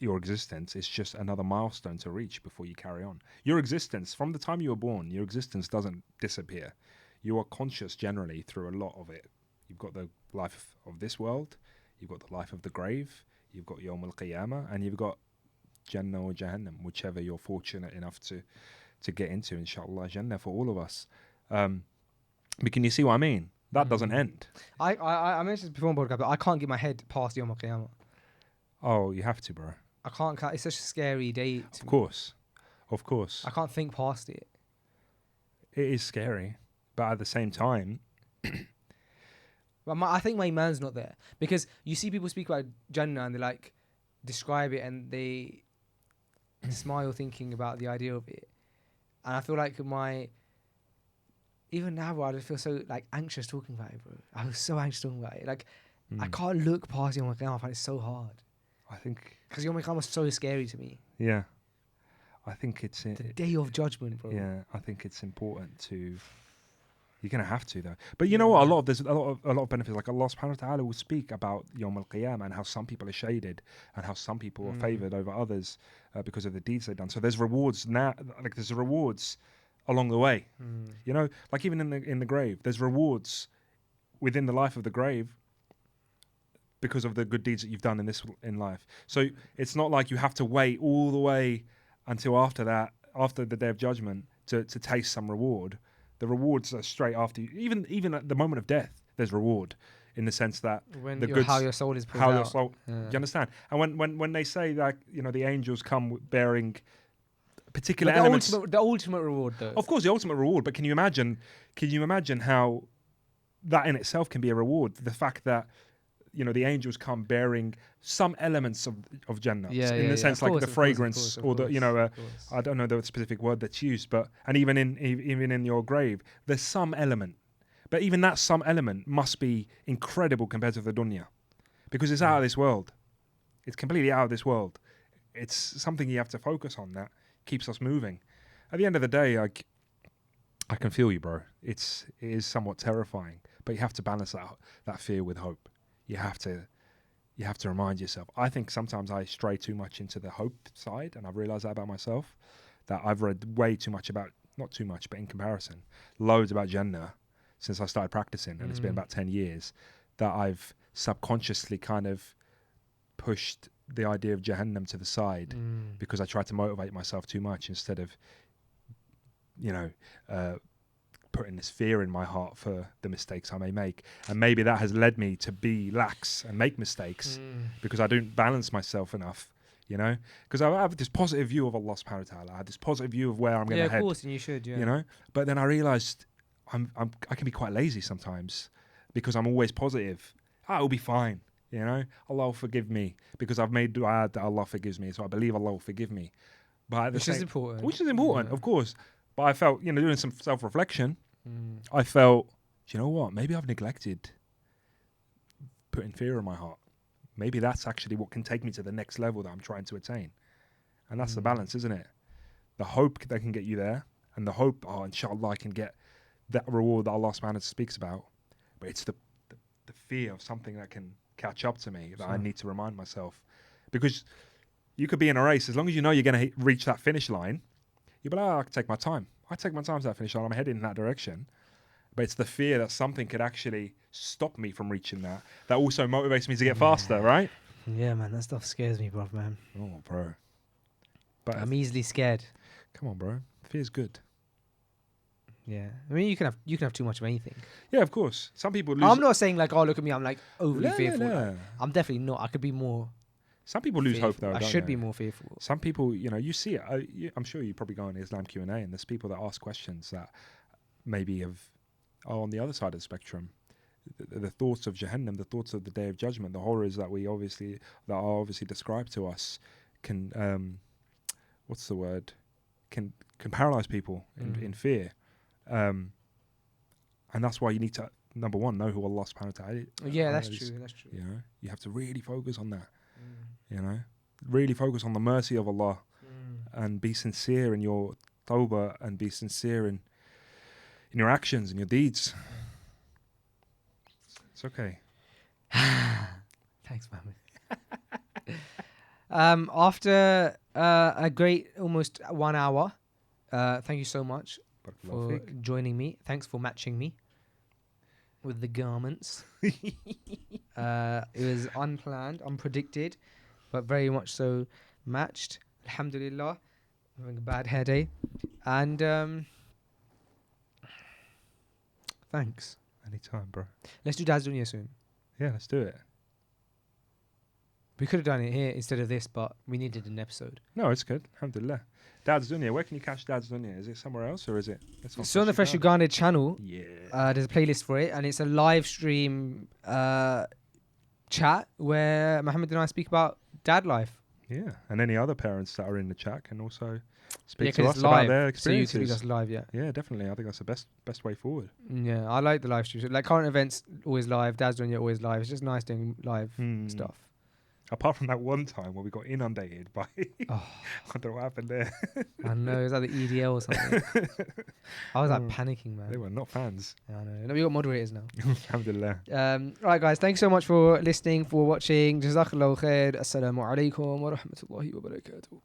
Speaker 2: your existence. It's just another milestone to reach before you carry on. Your existence, from the time you were born, your existence doesn't disappear. You are conscious generally through a lot of it. You've got the life of this world, you've got the life of the grave, you've got Yawm al-Qiyamah, and you've got Jannah or Jahannam, whichever you're fortunate enough to get into, inshallah, Jannah for all of us. But can you see what I mean? That doesn't end.
Speaker 1: I mentioned this before on podcast, but I can't get my head past Yawm al-Qiyamah.
Speaker 2: Oh, you have to, bro.
Speaker 1: I can't. It's such a scary day.
Speaker 2: Of course.
Speaker 1: I can't think past it.
Speaker 2: It is scary, but at the same time,
Speaker 1: but I think my iman's not there, because you see people speak about Jannah and they like describe it and they smile thinking about the idea of it, and I feel like even now, bro, I just feel so like anxious talking about it, bro. I was so anxious talking about it. Like I can't look past Yawm al-Qiyamah. I find it so hard.
Speaker 2: I think
Speaker 1: because Yawm al-Qiyamah was so scary to me.
Speaker 2: Yeah, I think it's
Speaker 1: the day of judgment, bro.
Speaker 2: Yeah, I think it's important to. You're gonna have to though. But you know what? There's a lot of benefits. Like Allah subhanahu wa ta'ala will speak about Yawm al-Qiyamah and how some people are shaded and how some people are favored over others because of the deeds they've done. So there's rewards now. Like there's rewards along the way. Like even in the grave, there's rewards within the life of the grave because of the good deeds that you've done in life. So it's not like you have to wait all the way until after the day of judgment to taste some reward. The rewards are straight after you. Even at the moment of death, there's reward in the sense that
Speaker 1: how your soul is pulled out.
Speaker 2: Your soul, do you understand? And when they say that the angels come bearing particular elements,
Speaker 1: the ultimate reward, though.
Speaker 2: Of course, the ultimate reward. But can you imagine how that in itself can be a reward? The fact that the angels come bearing some elements of Jannah,
Speaker 1: Yeah,
Speaker 2: in the sense
Speaker 1: of
Speaker 2: like
Speaker 1: course,
Speaker 2: the
Speaker 1: of course, of
Speaker 2: fragrance
Speaker 1: course, of
Speaker 2: or the
Speaker 1: course, of course.
Speaker 2: I don't know the specific word that's used, but and even in your grave, there's some element, but even that some element must be incredible compared to the dunya, because it's out of this world. It's completely out of this world. It's something you have to focus on that keeps us moving. At the end of the day, I can feel you, bro. It is somewhat terrifying, but you have to balance that fear with hope. You have to remind yourself. I think sometimes I stray too much into the hope side, and I've realized that about myself, that I've read way too much about, not too much, but in comparison, loads about Jannah since I started practicing, and it's been about 10 years, that I've subconsciously kind of pushed the idea of Jahannam to the side because I tried to motivate myself too much instead of putting this fear in my heart for the mistakes I may make. And maybe that has led me to be lax and make mistakes because I don't balance myself enough, because I have this positive view of Allah subhanahu wa ta'ala. I have this positive view of where I'm going to head.
Speaker 1: Yeah, of course, and you should, yeah.
Speaker 2: But then I realized I can be quite lazy sometimes because I'm always positive. It'll be fine, Allah will forgive me because I've made dua that Allah forgives me, so I believe Allah will forgive me. But
Speaker 1: Which is important.
Speaker 2: Which is important, of course. But I felt, doing some self-reflection,
Speaker 1: Mm.
Speaker 2: I felt, do you know what? Maybe I've neglected putting fear in my heart. Maybe that's actually what can take me to the next level that I'm trying to attain. And that's the balance, isn't it? The hope that can get you there, and the hope, inshallah, I can get that reward that Allah subhanahu wa ta'ala speaks about. But it's the fear of something that can catch up to me that I need to remind myself. Because you could be in a race, as long as you know you're going to reach that finish line, you'll be like, I can take my time. I take my time to that finish line. I'm heading in that direction. But it's the fear that something could actually stop me from reaching that also motivates me to get faster, right?
Speaker 1: Yeah, man, that stuff scares me, bro, man.
Speaker 2: Oh, bro. But
Speaker 1: I'm easily scared.
Speaker 2: come on, bro. Fear's good.
Speaker 1: Yeah, I mean, you can have too much of anything.
Speaker 2: Yeah, of course. Some people lose.
Speaker 1: I'm not saying like, oh, look at me, I'm like overly
Speaker 2: No,
Speaker 1: fearful.
Speaker 2: no.
Speaker 1: Like, I'm definitely not. I could be more.
Speaker 2: Some people lose hope,
Speaker 1: fearful.
Speaker 2: though.
Speaker 1: I
Speaker 2: don't
Speaker 1: should
Speaker 2: they?
Speaker 1: be more fearful.
Speaker 2: Some people, you see it. I'm sure you probably go on Islam Q&A, and there's people that ask questions that maybe are on the other side of the spectrum. The thoughts of Jahannam, the thoughts of the Day of Judgment, the horrors that are obviously described to us, can what's the word? Can paralyze people in fear, and that's why you need to, number one, know who Allah subhanahu wa ta'ala is.
Speaker 1: Yeah, that's true. That's true.
Speaker 2: You have to really focus on that. Really focus on the mercy of Allah and be sincere in your tawbah and be sincere in your actions and your deeds. It's okay.
Speaker 1: Thanks, man. After a great almost 1 hour, thank you so much for joining me. Thanks for matching me with the garments. It was unplanned, unpredicted, but very much so matched. Alhamdulillah. I'm having a bad hair day. And thanks.
Speaker 2: Anytime, bro.
Speaker 1: Let's do Dad's Dunya soon.
Speaker 2: Yeah, let's do it.
Speaker 1: We could have done it here instead of this, but we needed an episode.
Speaker 2: No, it's good. Alhamdulillah. Dad's Dunya. Where can you catch Dad's Dunya? Is it somewhere else or is it?
Speaker 1: It's on the Freshly Grounded channel.
Speaker 2: Yeah.
Speaker 1: There's a playlist for it, and it's a live stream chat where Mohammed and I speak about dad life.
Speaker 2: Yeah, and any other parents that are in the chat can also speak
Speaker 1: 'cause
Speaker 2: to
Speaker 1: it's
Speaker 2: us about
Speaker 1: live,
Speaker 2: their
Speaker 1: so you
Speaker 2: experiences.
Speaker 1: can speak to us live, yeah.
Speaker 2: Yeah, definitely. I think that's the best way forward.
Speaker 1: Yeah, I like the live streams. Like current events, always live. Dad's Doing It, always live. It's just nice doing live stuff.
Speaker 2: Apart from that one time where we got inundated by, I don't know what happened there.
Speaker 1: I know, it was like the EDL or something. I was like panicking, man.
Speaker 2: They were not fans.
Speaker 1: Yeah, I know. No, we got moderators now.
Speaker 2: Alhamdulillah.
Speaker 1: Right, guys. Thanks so much for listening, for watching. Jazakallahu khair. Assalamu alaikum wa rahmatullahi wa barakatuh.